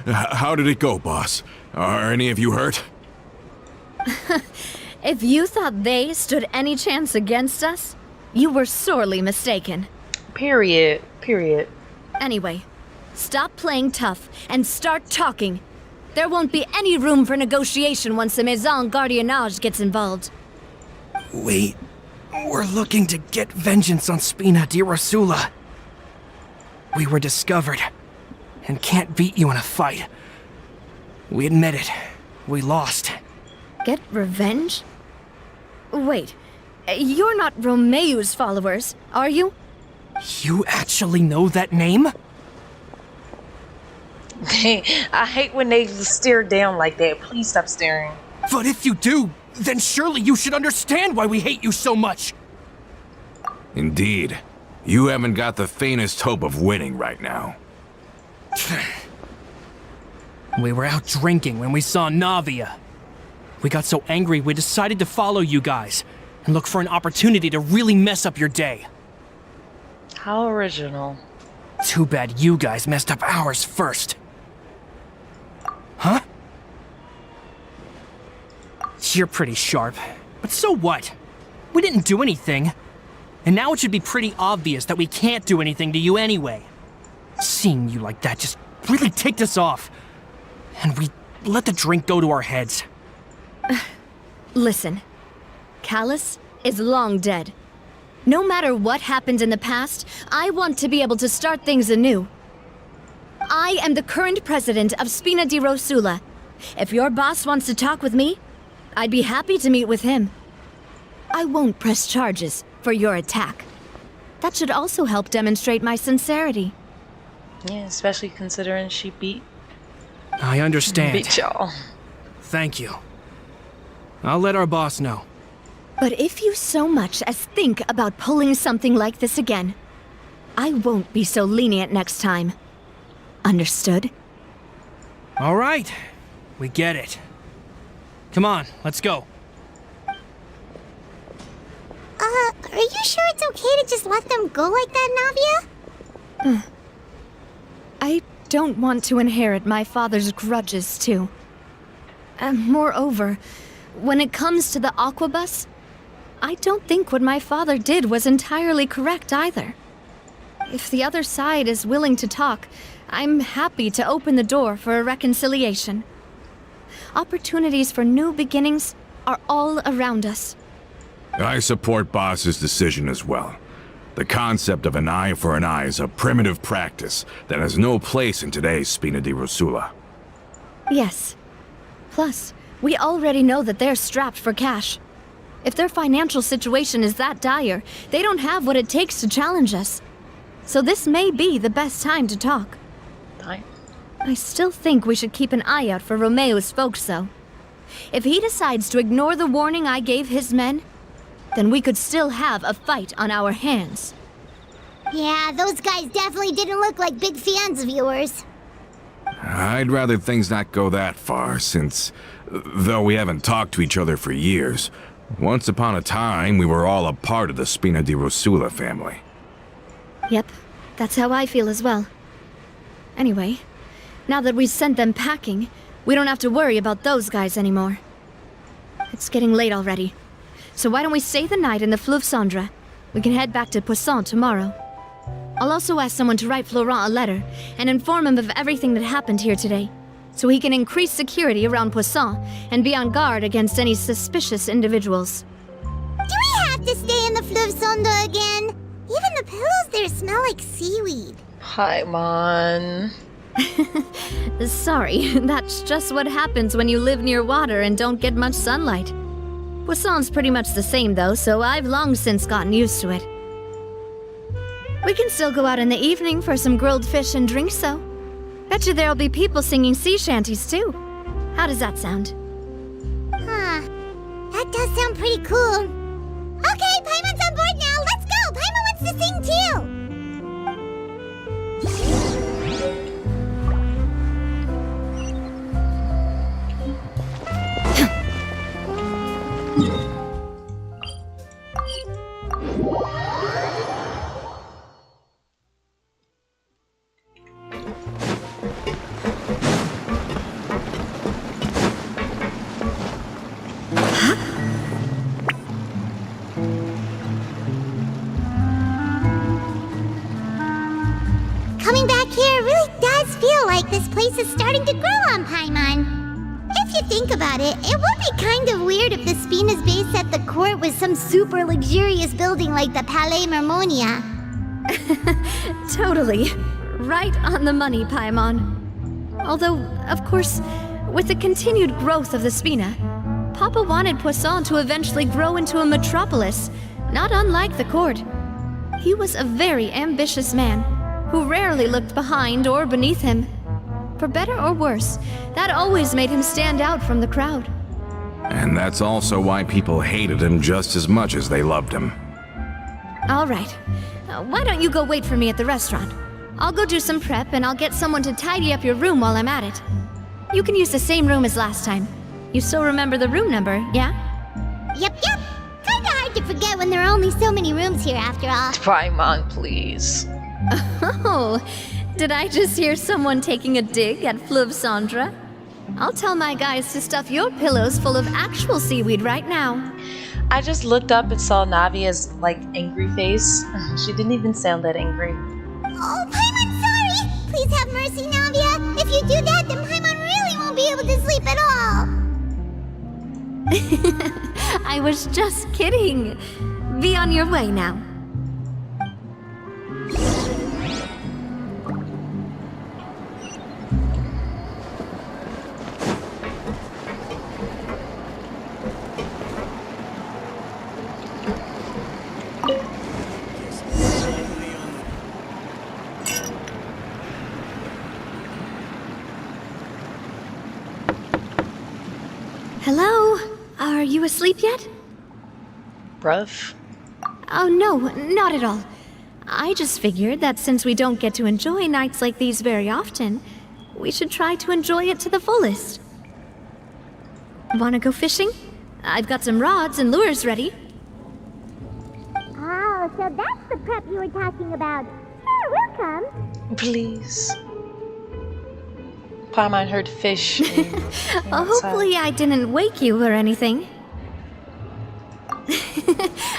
How did it go, boss? Are any of you hurt? If you thought they stood any chance against us, you were sorely mistaken. Period. Period. Anyway, stop playing tough and start talking. There won't be any room for negotiation once the Maison Gardiennage gets involved. We're looking to get vengeance on Spina di Rosula. We were discovered, and can't beat you in a fight. We admit it. We lost. Get revenge? Wait, you're not Romeu's followers, are you? You actually know that name? I hate when they stare down like that. Please stop staring. But if you do, then surely you should understand why we hate you so much. Indeed. You haven't got the faintest hope of winning right now. We were out drinking when we saw Navia. We got so angry we decided to follow you guys and look for an opportunity to really mess up your day. How original. Too bad you guys messed up ours first. Huh? You're pretty sharp, but so what? We didn't do anything. And now it should be pretty obvious that we can't do anything to you anyway. Seeing you like that just really ticked us off. And we let the drink go to our heads. Listen, Callus is long dead. No matter what happened in the past, I want to be able to start things anew. I am the current president of Spina di Rosula. If your boss wants to talk with me, I'd be happy to meet with him. I won't press charges for your attack. That should also help demonstrate my sincerity. Yeah, especially considering she beat I understand. y'all. Thank you. I'll let our boss know. But if you so much as think about pulling something like this again, I won't be so lenient next time. Understood? All right. We get it. Come on, let's go. Are you sure it's okay to just let them go like that, Navia? I don't want to inherit my father's grudges, too. Moreover, when it comes to the Aquabus, I don't think what my father did was entirely correct either. If the other side is willing to talk, I'm happy to open the door for a reconciliation. Opportunities for new beginnings are all around us. I support Boss's decision as well. The concept of an eye for an eye is a primitive practice that has no place in today's Spina di Rosula. Yes. Plus, we already know that they're strapped for cash. If their financial situation is that dire, they don't have what it takes to challenge us. So this may be the best time to talk. Fine. I still think we should keep an eye out for Romeo's folks, though. If he decides to ignore the warning I gave his men, then we could still have a fight on our hands. Yeah, those guys definitely didn't look like big fans of yours. I'd rather things not go that far, since, though we haven't talked to each other for years, once upon a time we were all a part of the Spina di Rosula family. Yep, that's how I feel as well. Anyway, now that we've sent them packing, we don't have to worry about those guys anymore. It's getting late already. So why don't we stay the night in the Fleuve Cendre? We can head back to Poisson tomorrow. I'll also ask someone to write Florent a letter and inform him of everything that happened here today, so he can increase security around Poisson and be on guard against any suspicious individuals. Do we have to stay in the Fleuve Cendre again? Even the pillows there smell like seaweed. Paimon. Sorry, that's just what happens when you live near water and don't get much sunlight. Poisson's pretty much the same though, so I've long since gotten used to it. We can still go out in the evening for some grilled fish and drinks though. Bet you there'll be people singing sea shanties too. How does that sound? Huh. That does sound pretty cool. Okay, Paimon's on board now. Let's go. Paimon wants to sing too. Coming back here really does feel like this place is starting to grow on Paimon. If you think about it, it would be kind of weird if the Spina's base at the court was some super luxurious building like the Palais Mermonia. Totally. Right on the money, Paimon. Although, of course, with the continued growth of the Spina, Papa wanted Poisson to eventually grow into a metropolis, not unlike the court. He was a very ambitious man, who rarely looked behind or beneath him. For better or worse, that always made him stand out from the crowd. And that's also why people hated him just as much as they loved him. All right. Why don't you go wait for me at the restaurant? I'll go do some prep and I'll get someone to tidy up your room while I'm at it. You can use the same room as last time. You still remember the room number, yeah? Yep. Kinda hard to forget when there are only so many rooms here after all. Paimon, please. Oh, did I just hear someone taking a dig at Fleuve Cendre? I'll tell my guys to stuff your pillows full of actual seaweed right now. I just looked up and saw Navia's, angry face. She didn't even sound that angry. Oh, Paimon, sorry! Please have mercy, Navia. If you do that, then Paimon really won't be able to sleep at all. I was just kidding. Be on your way now. Are you asleep yet? Bruv. Oh, no, not at all. I just figured that since we don't get to enjoy nights like these very often, we should try to enjoy it to the fullest. Wanna go fishing? I've got some rods and lures ready. Oh, so that's the prep you were talking about. Sure, we'll come. Please. Paimon heard fish. Hopefully I didn't wake you or anything.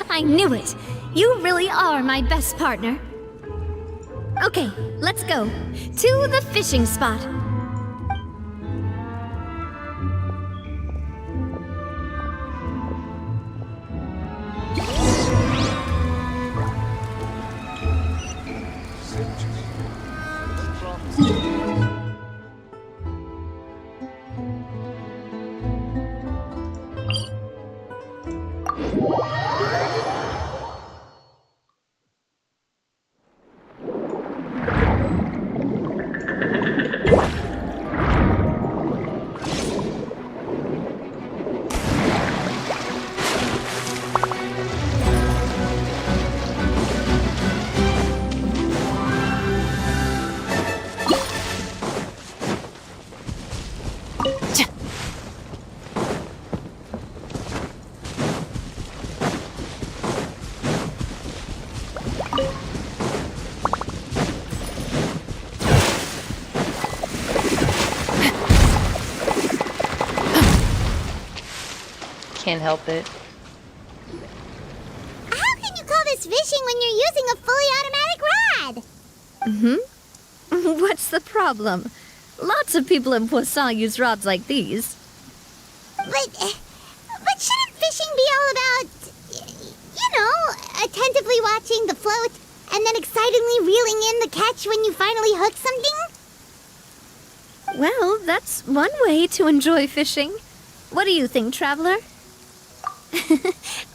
I knew it. You really are my best partner. Okay, let's go. To the fishing spot. Can't help it. How can you call this fishing when you're using a fully automatic rod? What's the problem? Lots of people in Poisson use rods like these. But shouldn't fishing be all about, attentively watching the float and then excitedly reeling in the catch when you finally hook something? Well, that's one way to enjoy fishing. What do you think, Traveler?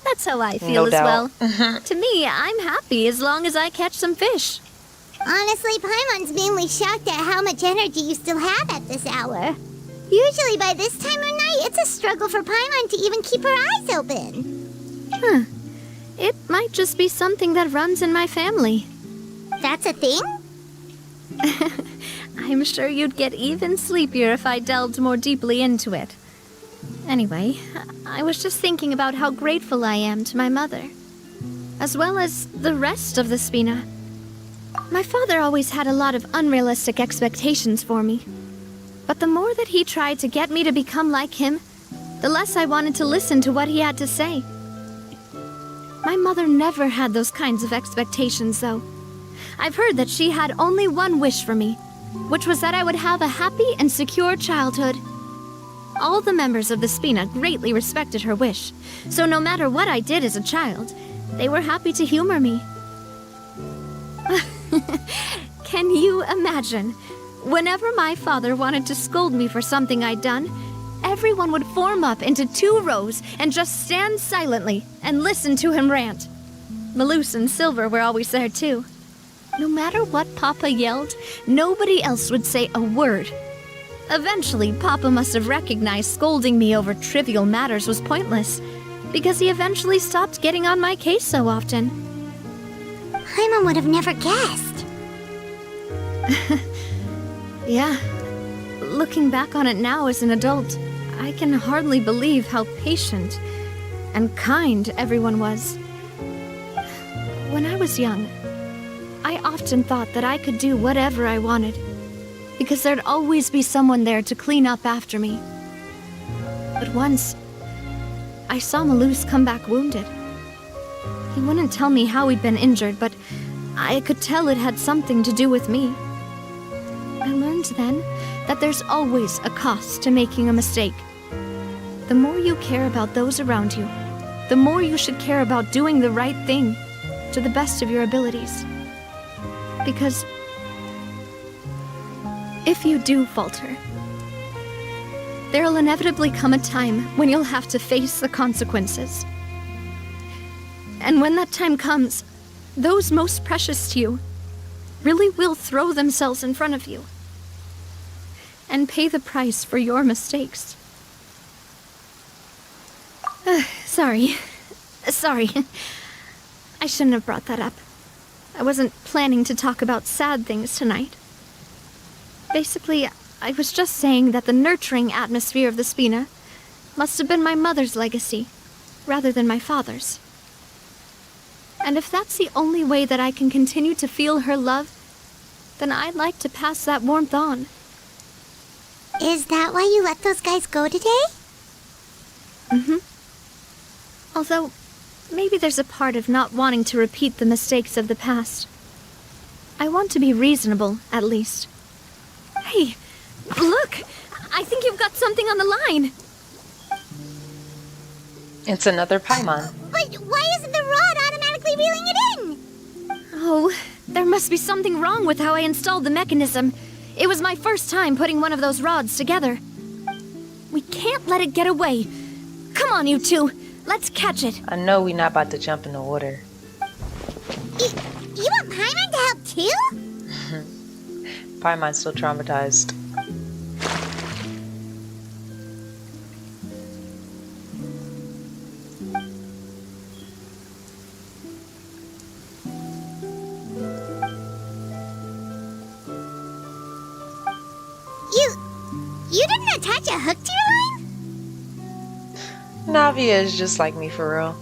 That's how I feel No as doubt. well. To me, I'm happy as long as I catch some fish. Honestly, Paimon's mainly shocked at how much energy you still have at this hour. Usually by this time of night, it's a struggle for Paimon to even keep her eyes open. Huh. It might just be something that runs in my family. That's a thing? I'm sure you'd get even sleepier if I delved more deeply into it. Anyway, I was just thinking about how grateful I am to my mother, as well as the rest of the Spina. My father always had a lot of unrealistic expectations for me, but the more that he tried to get me to become like him, the less I wanted to listen to what he had to say. My mother never had those kinds of expectations, though. I've heard that she had only one wish for me, which was that I would have a happy and secure childhood. All the members of the Spina greatly respected her wish, so no matter what I did as a child, they were happy to humor me. Can you imagine? Whenever my father wanted to scold me for something I'd done, everyone would form up into 2 rows and just stand silently and listen to him rant. Malus and Silver were always there too. No matter what Papa yelled, nobody else would say a word. Eventually, Papa must have recognized scolding me over trivial matters was pointless, because he eventually stopped getting on my case so often. Paimon would have never guessed. Yeah. Looking back on it now as an adult, I can hardly believe how patient and kind everyone was. When I was young, I often thought that I could do whatever I wanted, because there'd always be someone there to clean up after me. But once, I saw Malus come back wounded. He wouldn't tell me how he'd been injured, but I could tell it had something to do with me. I learned then that there's always a cost to making a mistake. The more you care about those around you, the more you should care about doing the right thing to the best of your abilities. Because if you do falter, there'll inevitably come a time when you'll have to face the consequences. And when that time comes, those most precious to you really will throw themselves in front of you and pay the price for your mistakes. Sorry. I shouldn't have brought that up. I wasn't planning to talk about sad things tonight. Basically, I was just saying that the nurturing atmosphere of the Spina must have been my mother's legacy, rather than my father's. And if that's the only way that I can continue to feel her love, then I'd like to pass that warmth on. Is that why you let those guys go today? Mm-hmm. Although, maybe there's a part of not wanting to repeat the mistakes of the past. I want to be reasonable, at least. Hey, look! I think you've got something on the line! It's another Paimon. But why isn't the rod automatically reeling it in? Oh, there must be something wrong with how I installed the mechanism. It was my first time putting one of those rods together. We can't let it get away. Come on, you two. Let's catch it. I know we're not about to jump in the water. You want Paimon to help too? Paimon's still traumatized. You didn't attach a hook to your line? Navia is just like me for real.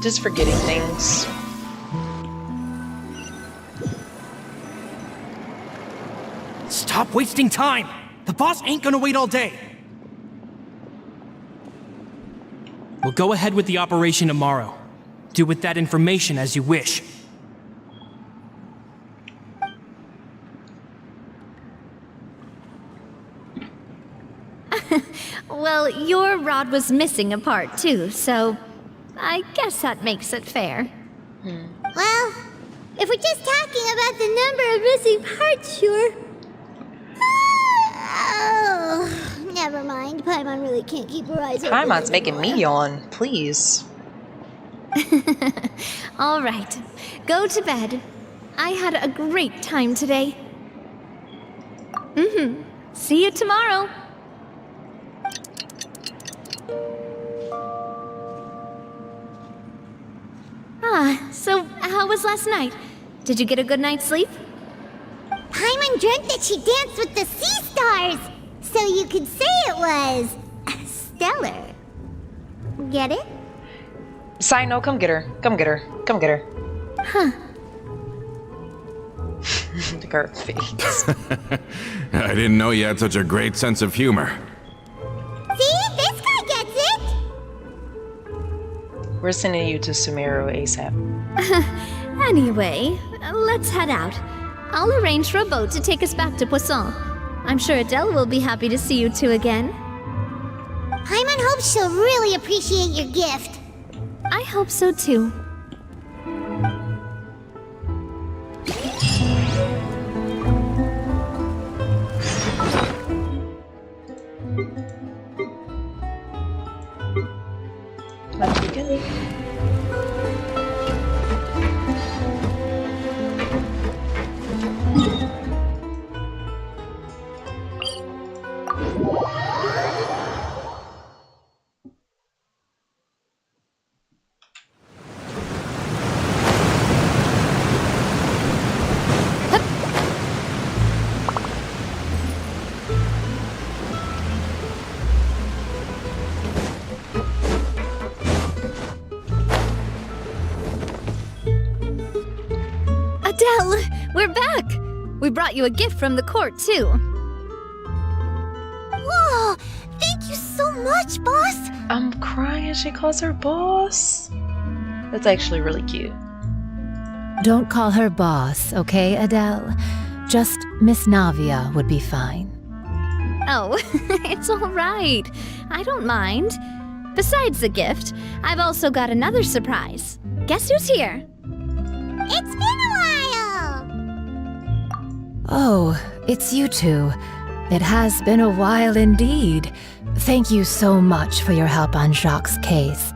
Just forgetting things. Stop wasting time! The boss ain't gonna wait all day! We'll go ahead with the operation tomorrow. Do with that information as you wish. Well, your rod was missing a part too, so I guess that makes it fair. Well, if we're just talking about the number of missing parts, sure. Oh, never mind. Paimon really can't keep her eyes open. Paimon's making me yawn. Please. All right, go to bed. I had a great time today. See you tomorrow. So how was last night? Did you get a good night's sleep? Paimon dreamt that she danced with the sea stars, so you could say it was stellar. Get it? Sino, come get her. Come get her. Come get her. Huh. Look at her face. I didn't know you had such a great sense of humor. See? This guy gets it! We're sending you to Sumeru ASAP. Anyway, let's head out. I'll arrange for a boat to take us back to Poisson. I'm sure Adele will be happy to see you two again. Paimon hopes she'll really appreciate your gift. I hope so too. Let's begin. Adele, we're back! We brought you a gift from the court, too. Whoa! Thank you so much, boss! I'm crying. She calls her boss. That's actually really cute. Don't call her boss, okay, Adele? Just Miss Navia would be fine. Oh, it's all right. I don't mind. Besides the gift, I've also got another surprise. Guess who's here? It's been a while! Oh, it's you two. It has been a while indeed. Thank you so much for your help on Jacques' case.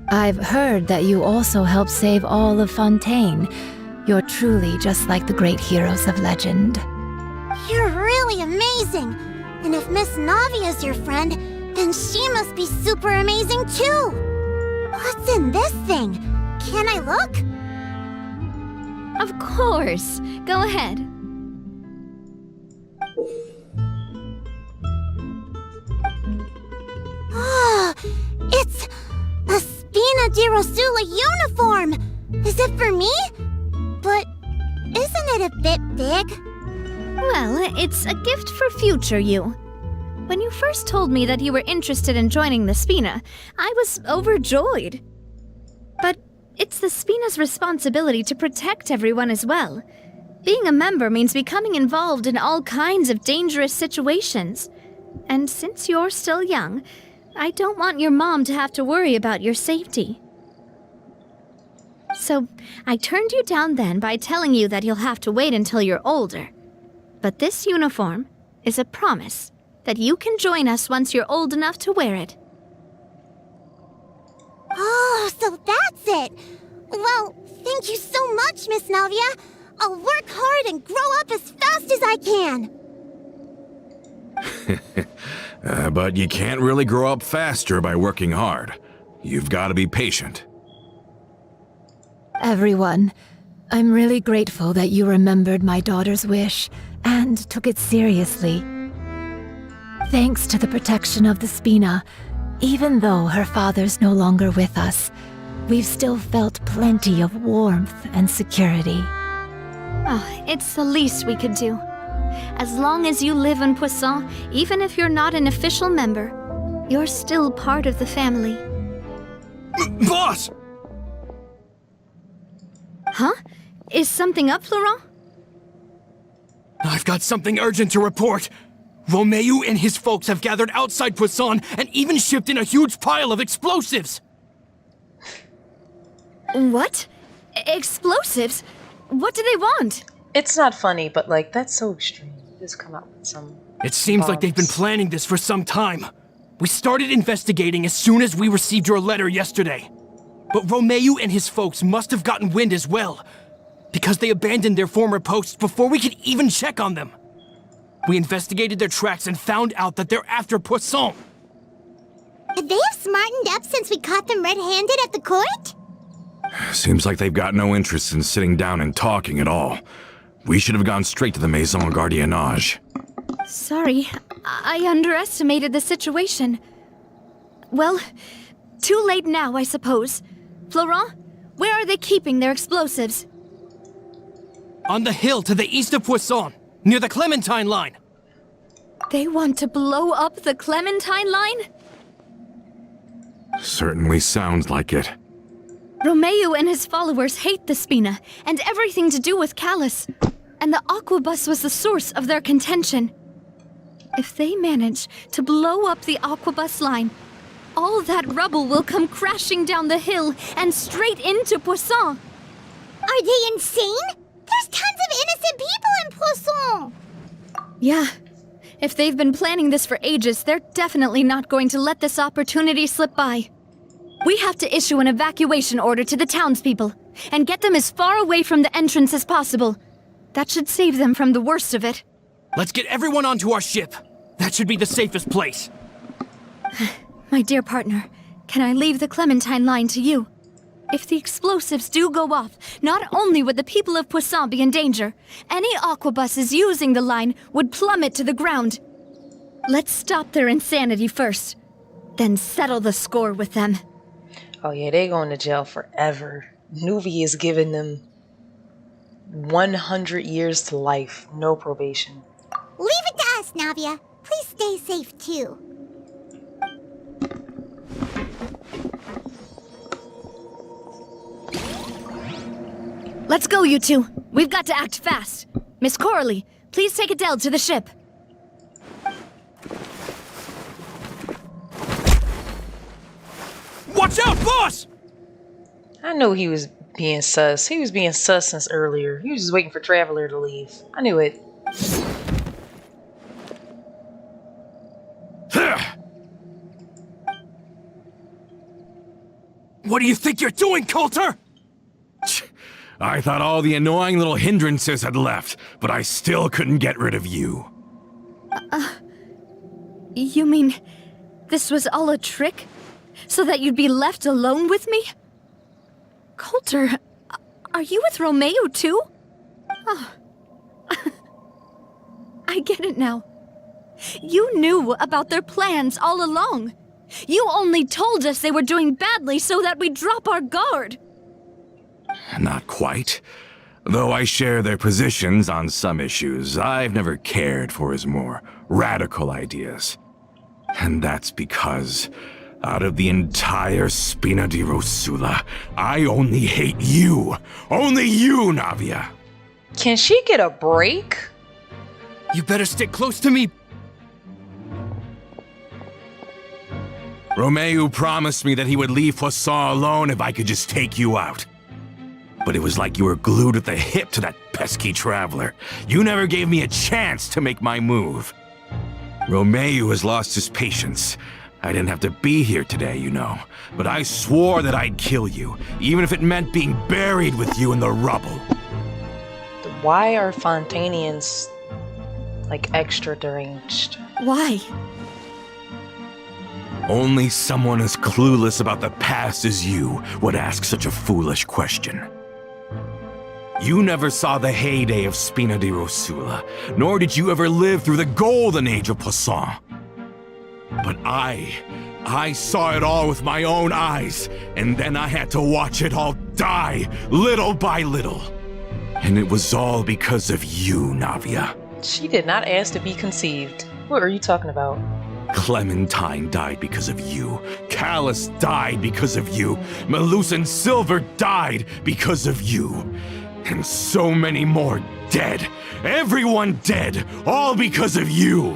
I've heard that you also helped save all of Fontaine. You're truly just like the great heroes of legend. You're really amazing! And if Miss Navia's your friend, then she must be super amazing something too. What's in this thing? Can I look? Of course. Go ahead. Oh, it's a Spina di Rosula uniform. Is it for me? But isn't it a bit big? Well, it's a gift for future you. When you first told me that you were interested in joining the Spina, I was overjoyed. But it's the Spina's responsibility to protect everyone as well. Being a member means becoming involved in all kinds of dangerous situations. And since you're still young, I don't want your mom to have to worry about your safety. So, I turned you down then by telling you that you'll have to wait until you're older. But this uniform is a promise that you can join us once you're old enough to wear it. Oh, so that's it. Well, thank you so much, Miss Navia. I'll work hard and grow up as fast as I can. But you can't really grow up faster by working hard. You've got to be patient. Everyone, I'm really grateful that you remembered my daughter's wish and took it seriously. Thanks to the protection of the Spina, even though her father's no longer with us, we've still felt plenty of warmth and security. Oh, it's the least we could do. As long as you live in Poisson, even if you're not an official member, you're still part of the family. Boss! Huh? Is something up, Florent? I've got something urgent to report. Romeu and his folks have gathered outside Poisson and even shipped in a huge pile of explosives. What? Explosives? What do they want? It's not funny, but like, that's so extreme. Just come out with some... It seems like they've been planning this for some time. We started investigating as soon as we received your letter yesterday. But Romeu and his folks must have gotten wind as well, because they abandoned their former posts before we could even check on them. We investigated their tracks and found out that they're after Poisson. Could they have smartened up since we caught them red-handed at the court? Seems like they've got no interest in sitting down and talking at all. We should have gone straight to the Maison Gardiennage. Sorry, I underestimated the situation. Well, too late now, I suppose. Florent, where are they keeping their explosives? On the hill to the east of Poisson, near the Clementine line. They want to blow up the Clementine line? Certainly sounds like it. Romeu and his followers hate the Spina and everything to do with Callus, and the Aquabus was the source of their contention. If they manage to blow up the Aquabus line, all that rubble will come crashing down the hill and straight into Poisson. Are they insane? There's tons of innocent people in Poisson! Yeah. If they've been planning this for ages, they're definitely not going to let this opportunity slip by. We have to issue an evacuation order to the townspeople and get them as far away from the entrance as possible. That should save them from the worst of it. Let's get everyone onto our ship. That should be the safest place. My dear partner, can I leave the Clementine line to you? If the explosives do go off, not only would the people of Poisson be in danger, any aquabuses using the line would plummet to the ground. Let's stop their insanity first, then settle the score with them. Oh yeah, they going to jail forever. Navia is giving them 100 years to life, no probation. Leave it to us, Navia. Please stay safe, too. Let's go, you two. We've got to act fast. Miss Coralie, please take Adele to the ship. Watch out, boss! I knew he was being sus. He was being sus since earlier. He was just waiting for Traveler to leave. I knew it. What do you think you're doing, Coulter? I thought all the annoying little hindrances had left, but I still couldn't get rid of you. You mean this was all a trick? So that you'd be left alone with me? Coulter, are you with Romeo too? Oh. I get it now. You knew about their plans all along. You only told us they were doing badly so that we'd drop our guard. Not quite. Though I share their positions on some issues, I've never cared for his more radical ideas. And that's because, out of the entire Spina di Rosula, I only hate you. Only you, Navia. Can she get a break? You better stick close to me. Romeo promised me that he would leave Poisson alone if I could just take you out. But it was like you were glued at the hip to that pesky traveler. You never gave me a chance to make my move. Romeo has lost his patience. I didn't have to be here today, you know. But I swore that I'd kill you, even if it meant being buried with you in the rubble. Why are Fontainians, like, extra deranged? Why? Only someone as clueless about the past as you would ask such a foolish question. You never saw the heyday of Spina di Rosula, nor did you ever live through the golden age of Poisson. But I saw it all with my own eyes, and then I had to watch it all die, little by little. And it was all because of you, Navia. She did not ask to be conceived. What are you talking about? Clementine died because of you. Callus died because of you. Malus and Silver died because of you. And so many more dead. Everyone dead, all because of you.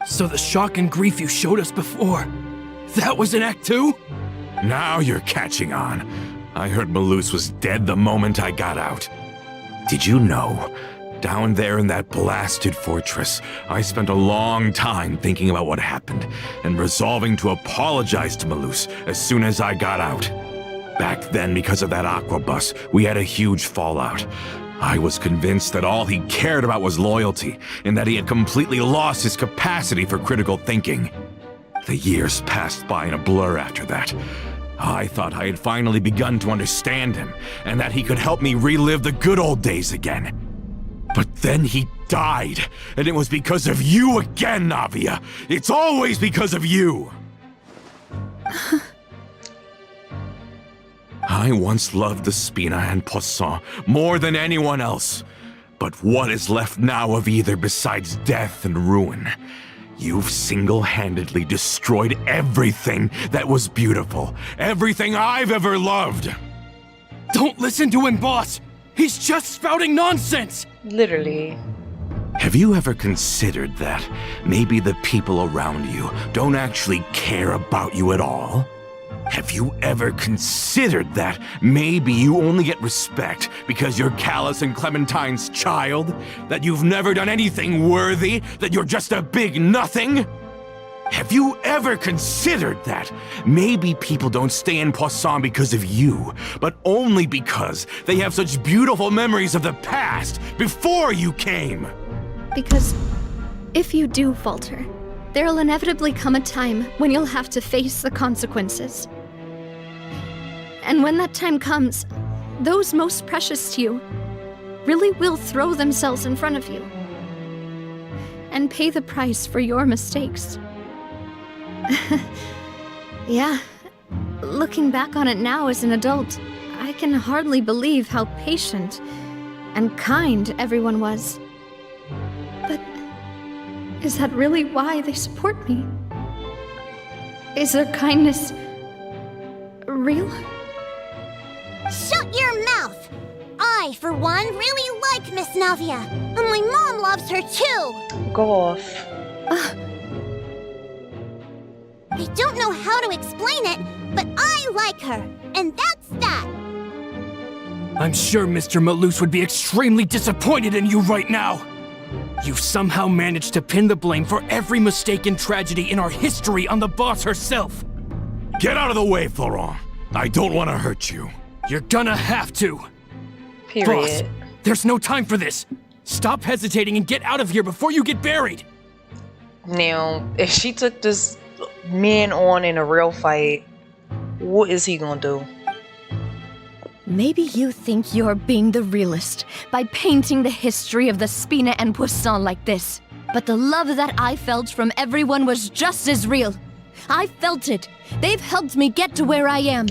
So the shock and grief you showed us before, that was in Act 2? Now you're catching on. I heard Malus was dead the moment I got out. Did you know? Down there in that blasted fortress, I spent a long time thinking about what happened and resolving to apologize to Malus as soon as I got out. Back then, because of that aquabus, we had a huge fallout. I was convinced that all he cared about was loyalty, and that he had completely lost his capacity for critical thinking. The years passed by in a blur after that. I thought I had finally begun to understand him, and that he could help me relive the good old days again. But then he died, and it was because of you again, Navia. It's always because of you. I once loved the Spina and Poisson more than anyone else. But what is left now of either besides death and ruin? You've single-handedly destroyed everything that was beautiful. Everything I've ever loved. Don't listen to him, boss! He's just spouting nonsense! Literally. Have you ever considered that maybe the people around you don't actually care about you at all? Have you ever considered that maybe you only get respect because you're Callus and Clementine's child? That you've never done anything worthy? That you're just a big nothing? Have you ever considered that maybe people don't stay in Poisson because of you, but only because they have such beautiful memories of the past before you came? Because if you do falter, there'll inevitably come a time when you'll have to face the consequences. And when that time comes, those most precious to you really will throw themselves in front of you and pay the price for your mistakes. Yeah, looking back on it now as an adult, I can hardly believe how patient and kind everyone was. But is that really why they support me? Is their kindness real? Shut your mouth! I, for one, really like Miss Navia, and my mom loves her too! Go off. I don't know how to explain it, but I like her, and that's that! I'm sure Mr. Malus would be extremely disappointed in you right now! You've somehow managed to pin the blame for every mistake and tragedy in our history on the boss herself! Get out of the way, Florent! I don't want to hurt you. You're gonna have to! Period. Boss, there's no time for this! Stop hesitating and get out of here before you get buried! Now, if she took this men on in a real fight, what is he gonna do? Maybe you think you're being the realist by painting the history of the Spina and Poisson like this. But the love that I felt from everyone was just as real. I felt it. They've helped me get to where I am.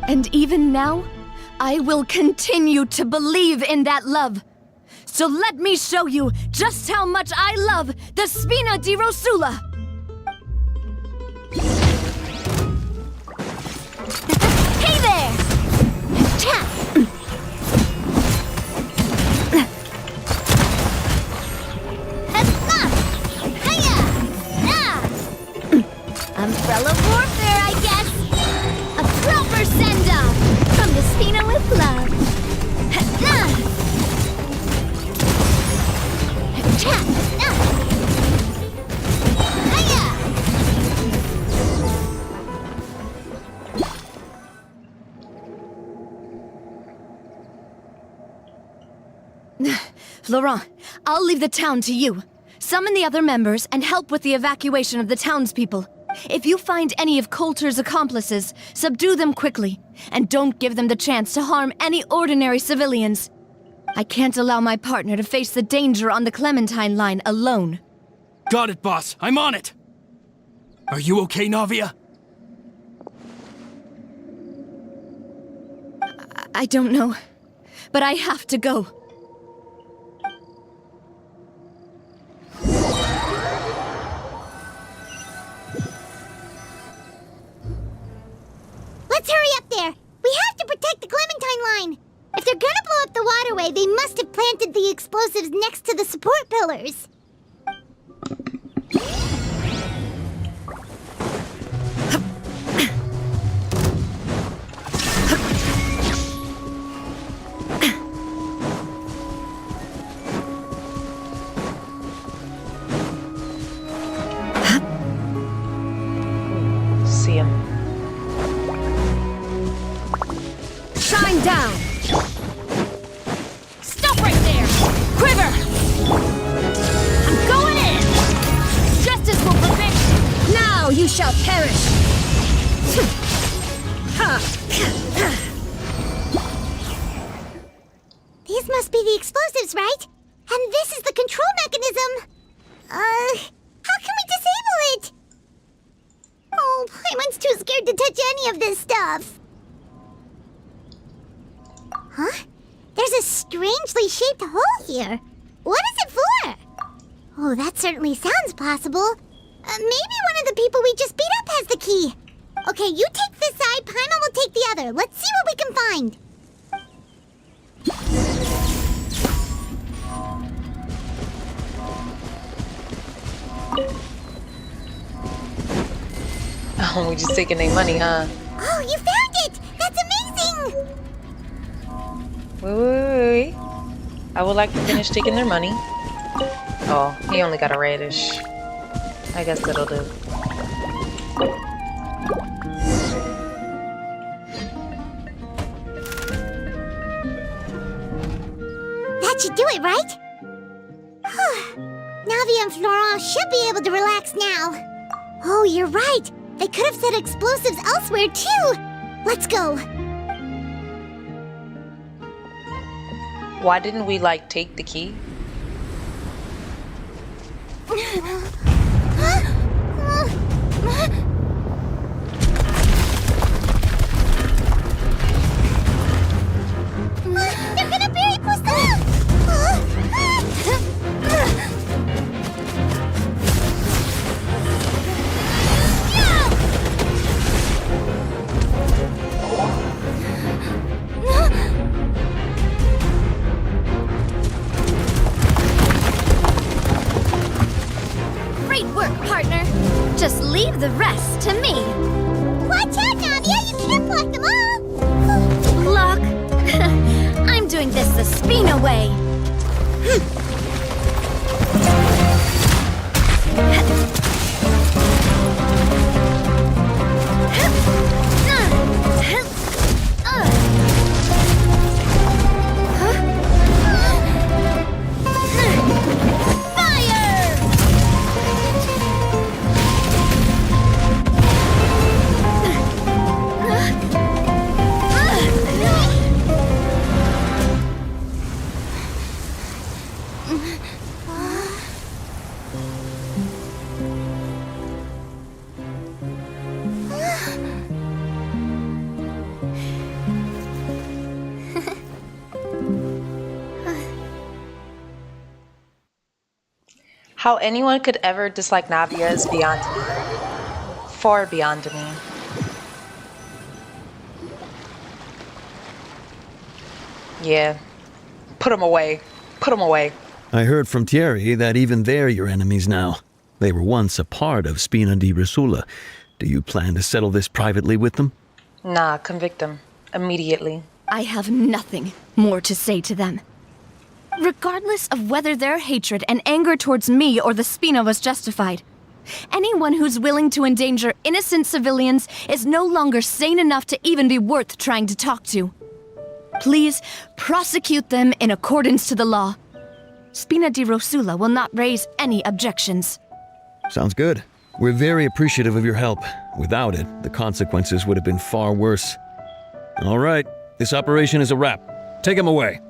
And even now, I will continue to believe in that love. So let me show you just how much I love the Spina di Rosula. Hey there! Umbrella warfare, I guess! A proper send-off from the Spina with love. Laurent, I'll leave the town to you. Summon the other members and help with the evacuation of the townspeople. If you find any of Coulter's accomplices, subdue them quickly, and don't give them the chance to harm any ordinary civilians. I can't allow my partner to face the danger on the Clementine line alone. Got it, boss. I'm on it. Are you okay, Navia? I don't know, but I have to go. Let's hurry up there! We have to protect the Clementine line! If they're gonna blow up the waterway, they must have planted the explosives next to the support pillars. See him. Shine down! Stop right there! Quiver! I'm going in! Justice will prevail! Now you shall perish! These must be the explosives, right? And this is the control mechanism! How can we disable it? Oh, Paimon's too scared to touch any of this stuff. Huh? There's a strangely shaped hole here. What is it for? Oh, that certainly sounds possible. Maybe one of the people we just beat up has the key. Okay, you take this side, Paimon will take the other. Let's see what we can find. Oh, we just taking their money, huh? Oh, you found it! That's amazing! Wait. I would like to finish taking their money. Oh, he only got a radish. I guess that'll do. That should do it, right? Navia and Florent should be able to relax now. Oh, you're right. They could have set explosives elsewhere, too. Let's go. Why didn't we, like, take the key? They're gonna bury Poisson! Great work, partner. Just leave the rest to me. Watch out, Navia! You can't block them all! Block? I'm doing this the Spina way. How anyone could ever dislike Navia is beyond me. Far beyond me. Yeah. Put him away. Put him away. I heard from Thierry that even they're your enemies now. They were once a part of Spina di Rosula. Do you plan to settle this privately with them? Nah, convict them. Immediately. I have nothing more to say to them. Regardless of whether their hatred and anger towards me or the Spina was justified, anyone who's willing to endanger innocent civilians is no longer sane enough to even be worth trying to talk to. Please prosecute them in accordance to the law. Spina di Rosula will not raise any objections. Sounds good. We're very appreciative of your help. Without it, the consequences would have been far worse. All right, this operation is a wrap. Take him away.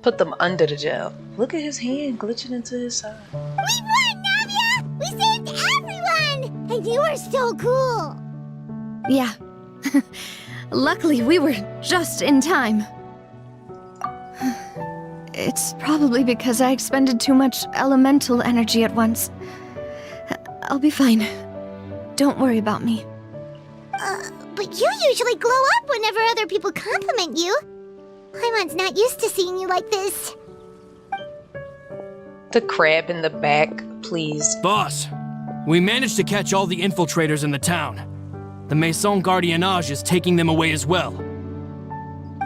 Put them under the jail. Look at his hand glitching into his side. We won, Navia! We saved everyone! And you were so cool! Yeah. Luckily, we were just in time. It's probably because I expended too much elemental energy at once. I'll be fine. Don't worry about me. But you usually glow up whenever other people compliment you. Paimon's not used to seeing you like this. The crab in the back, please. Boss, we managed to catch all the infiltrators in the town. The Maison Gardiennage is taking them away as well.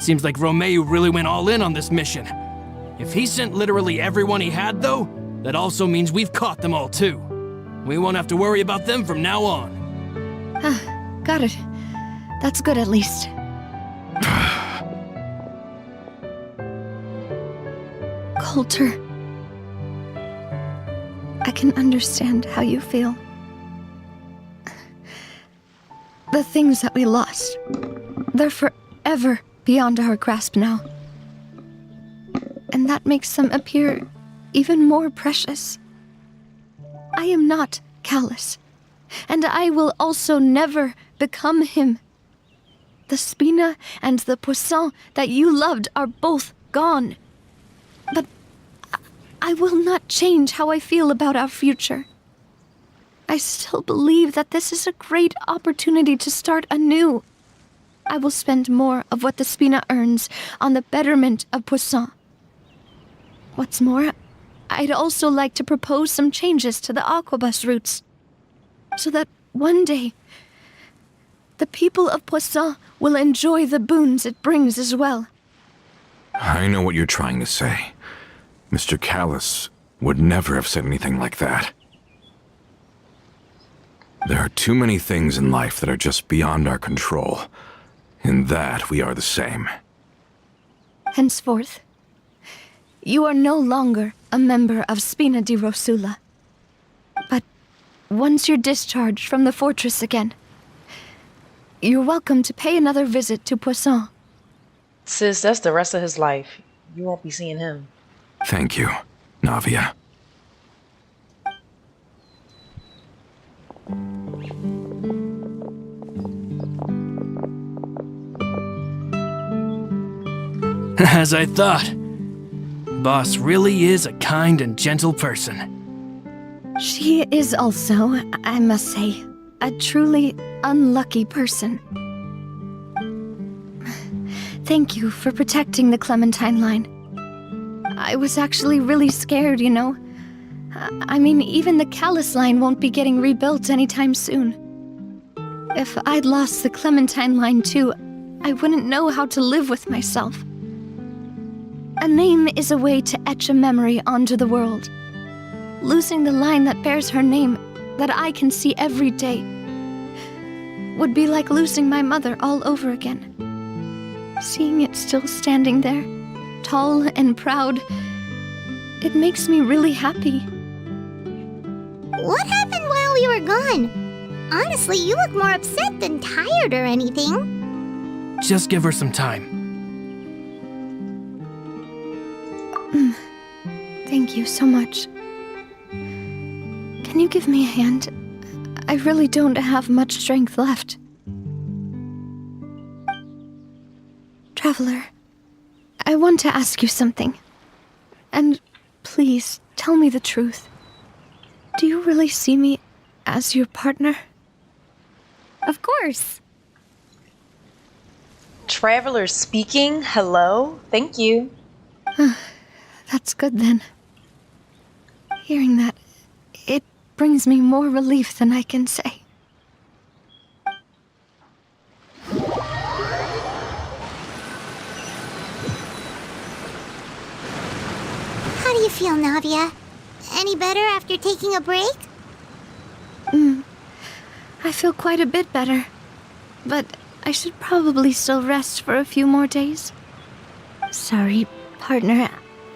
Seems like Romeo really went all in on this mission. If he sent literally everyone he had, though, that also means we've caught them all, too. We won't have to worry about them from now on. Got it. That's good, at least. Coulter. I can understand how you feel. The things that we lost, they're forever beyond our grasp now. And that makes them appear even more precious. I am not callous, and I will also never become him. The Spina and the Poisson that you loved are both gone. But I will not change how I feel about our future. I still believe that this is a great opportunity to start anew. I will spend more of what the Spina earns on the betterment of Poisson. What's more, I'd also like to propose some changes to the aquabus routes, so that one day, the people of Poisson will enjoy the boons it brings as well. I know what you're trying to say. Mr. Callus would never have said anything like that. There are too many things in life that are just beyond our control. In that, we are the same. Henceforth, you are no longer a member of Spina di Rosula. But once you're discharged from the fortress again, you're welcome to pay another visit to Poisson. Sis, that's the rest of his life. You won't be seeing him. Thank you, Navia. As I thought. Boss really is a kind and gentle person. She is also, I must say, a truly unlucky person. Thank you for protecting the Clementine line. I was actually really scared, you know. I mean, even the Callus line won't be getting rebuilt anytime soon. If I'd lost the Clementine line too, I wouldn't know how to live with myself. A name is a way to etch a memory onto the world. Losing the line that bears her name, that I can see every day, would be like losing my mother all over again. Seeing it still standing there, tall and proud, it makes me really happy. What happened while we were gone? Honestly, you look more upset than tired or anything. Just give her some time. Thank you so much. Can you give me a hand? I really don't have much strength left. Traveler, I want to ask you something. And please, tell me the truth. Do you really see me as your partner? Of course. Traveler speaking. Hello. Thank you. That's good then. Hearing that, it brings me more relief than I can say. How do you feel, Navia? Any better after taking a break? I feel quite a bit better, but I should probably still rest for a few more days. Sorry, partner.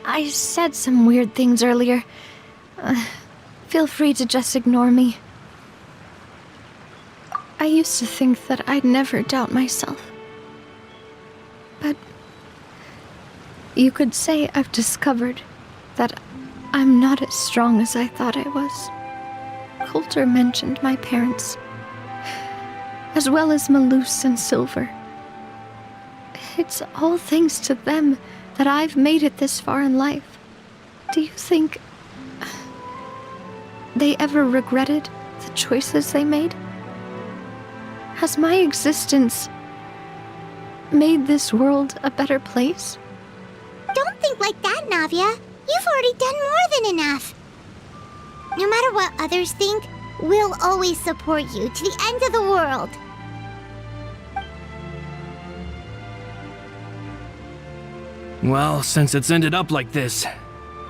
I said some weird things earlier. Feel free to just ignore me. I used to think that I'd never doubt myself. But you could say I've discovered that I'm not as strong as I thought I was. Coulter mentioned my parents, as well as Malus and Silver. It's all thanks to them that I've made it this far in life. Do you think they ever regretted the choices they made? Has my existence made this world a better place? Don't think like that, Navia. You've already done more than enough. No matter what others think, we'll always support you to the end of the world. Well, since it's ended up like this,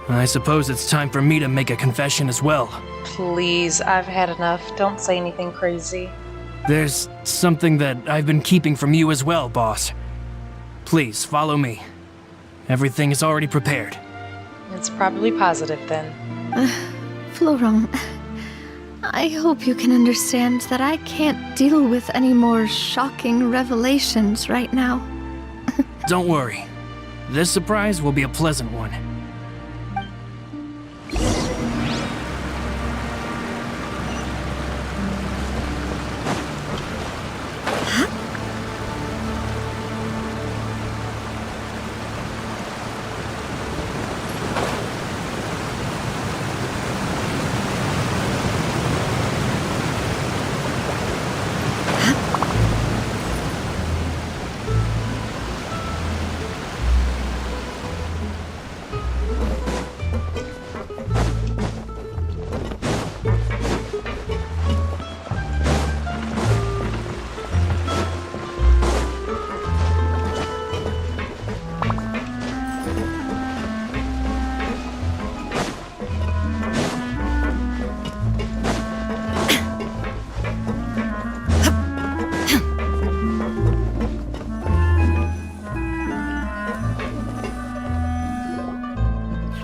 I suppose it's time for me to make a confession as well. Please, I've had enough. Don't say anything crazy. There's something that I've been keeping from you as well, boss. Please, follow me. Everything is already prepared. It's probably positive then. Florent, I hope you can understand that I can't deal with any more shocking revelations right now. Don't worry. This surprise will be a pleasant one.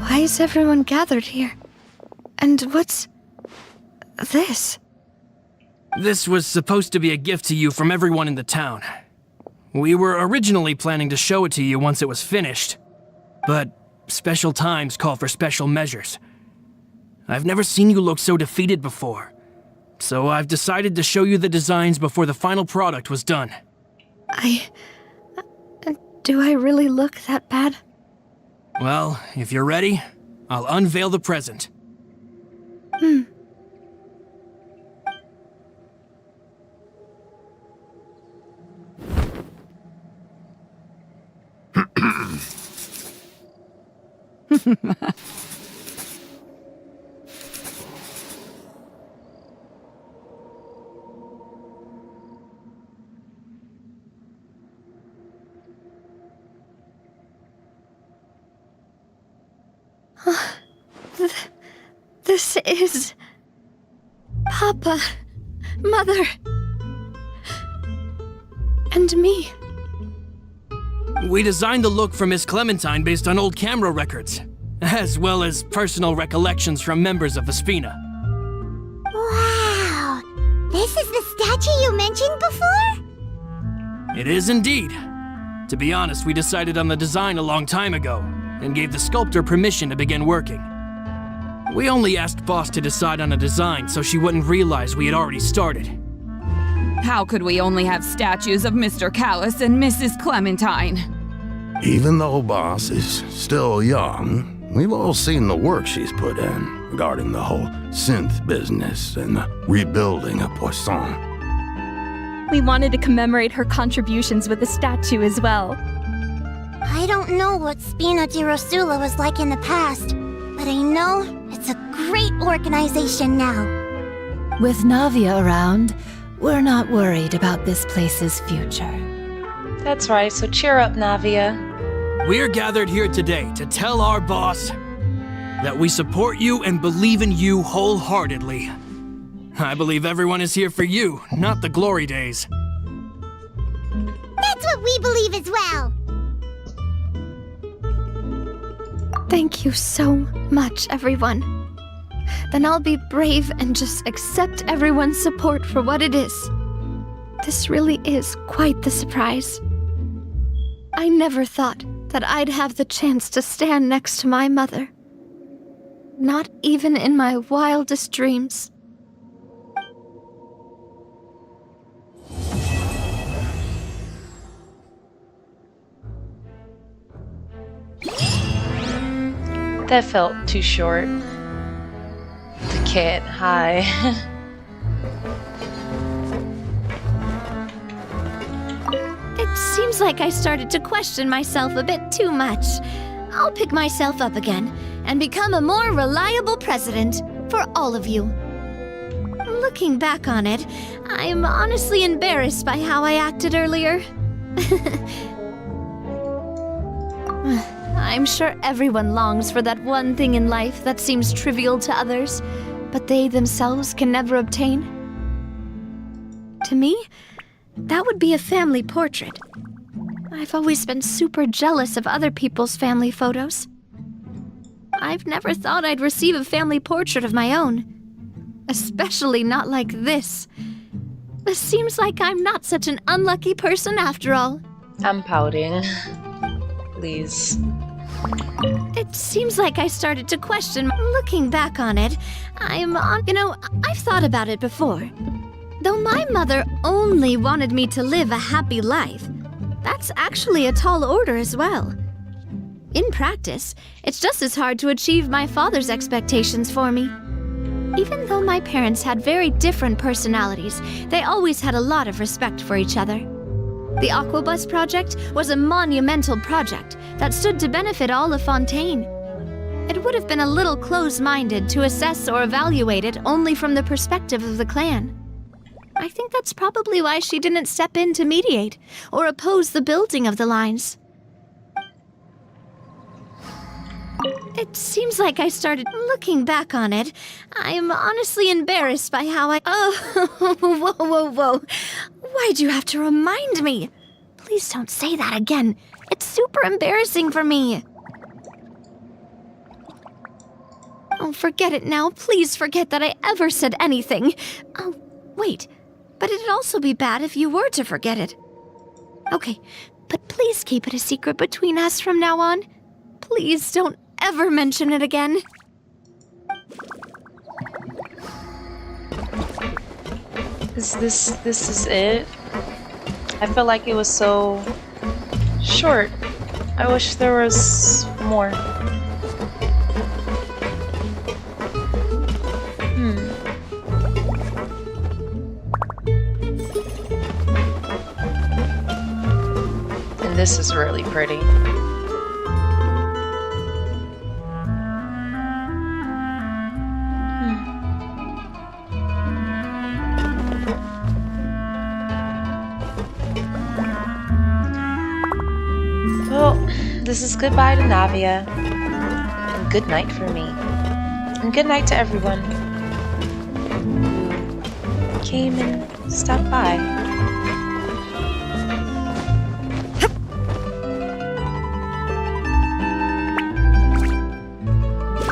Why is everyone gathered here? And what's this? This was supposed to be a gift to you from everyone in the town. We were originally planning to show it to you once it was finished, but special times call for special measures. I've never seen you look so defeated before, so I've decided to show you the designs before the final product was done. Do I really look that bad? Well, if you're ready, I'll unveil the present. This is... Papa, Mother, and me. We designed the look for Miss Clementine based on old camera records, as well as personal recollections from members of Vespina. Wow! This is the statue you mentioned before? It is indeed. To be honest, we decided on the design a long time ago, and gave the sculptor permission to begin working. We only asked Boss to decide on a design so she wouldn't realize we had already started. How could we only have statues of Mr. Callus and Mrs. Clementine? Even though Boss is still young, we've all seen the work she's put in regarding the whole synth business and the rebuilding of Poisson. We wanted to commemorate her contributions with a statue as well. I don't know what Spina di Rosula was like in the past, but I know it's a great organization now. With Navia around, we're not worried about this place's future. That's right, so cheer up, Navia. We're gathered here today to tell our boss that we support you and believe in you wholeheartedly. I believe everyone is here for you, not the glory days. That's what we believe as well. Thank you so much, everyone. Then I'll be brave and just accept everyone's support for what it is. This really is quite the surprise. I never thought that I'd have the chance to stand next to my mother. Not even in my wildest dreams. That felt too short. The cat, hi. It seems like I started to question myself a bit too much. I'll pick myself up again and become a more reliable president for all of you. Looking back on it, I'm honestly embarrassed by how I acted earlier. I'm sure everyone longs for that one thing in life that seems trivial to others, but they themselves can never obtain. To me, that would be a family portrait. I've always been super jealous of other people's family photos. I've never thought I'd receive a family portrait of my own. Especially not like this. It seems like I'm not such an unlucky person after all. I'm pouting. Please. It seems like I started to question. Looking back on it, I've thought about it before. Though my mother only wanted me to live a happy life, that's actually a tall order as well. In practice, it's just as hard to achieve my father's expectations for me. Even though my parents had very different personalities, they always had a lot of respect for each other. The Aquabus project was a monumental project that stood to benefit all of Fontaine. It would have been a little close-minded to assess or evaluate it only from the perspective of the clan. I think that's probably why she didn't step in to mediate or oppose the building of the lines. It seems like I started looking back on it. I'm honestly embarrassed by how I... Oh, whoa. Why'd you have to remind me? Please don't say that again. It's super embarrassing for me. Oh, forget it now. Please forget that I ever said anything. Oh, wait. But it'd also be bad if you were to forget it. Okay, but please keep it a secret between us from now on. Please don't ever mention it again. This is it? I feel like it was so short. I wish there was more. And this is really pretty. Well, this is goodbye to Navia. And good night for me. And good night to everyone who came and stopped by.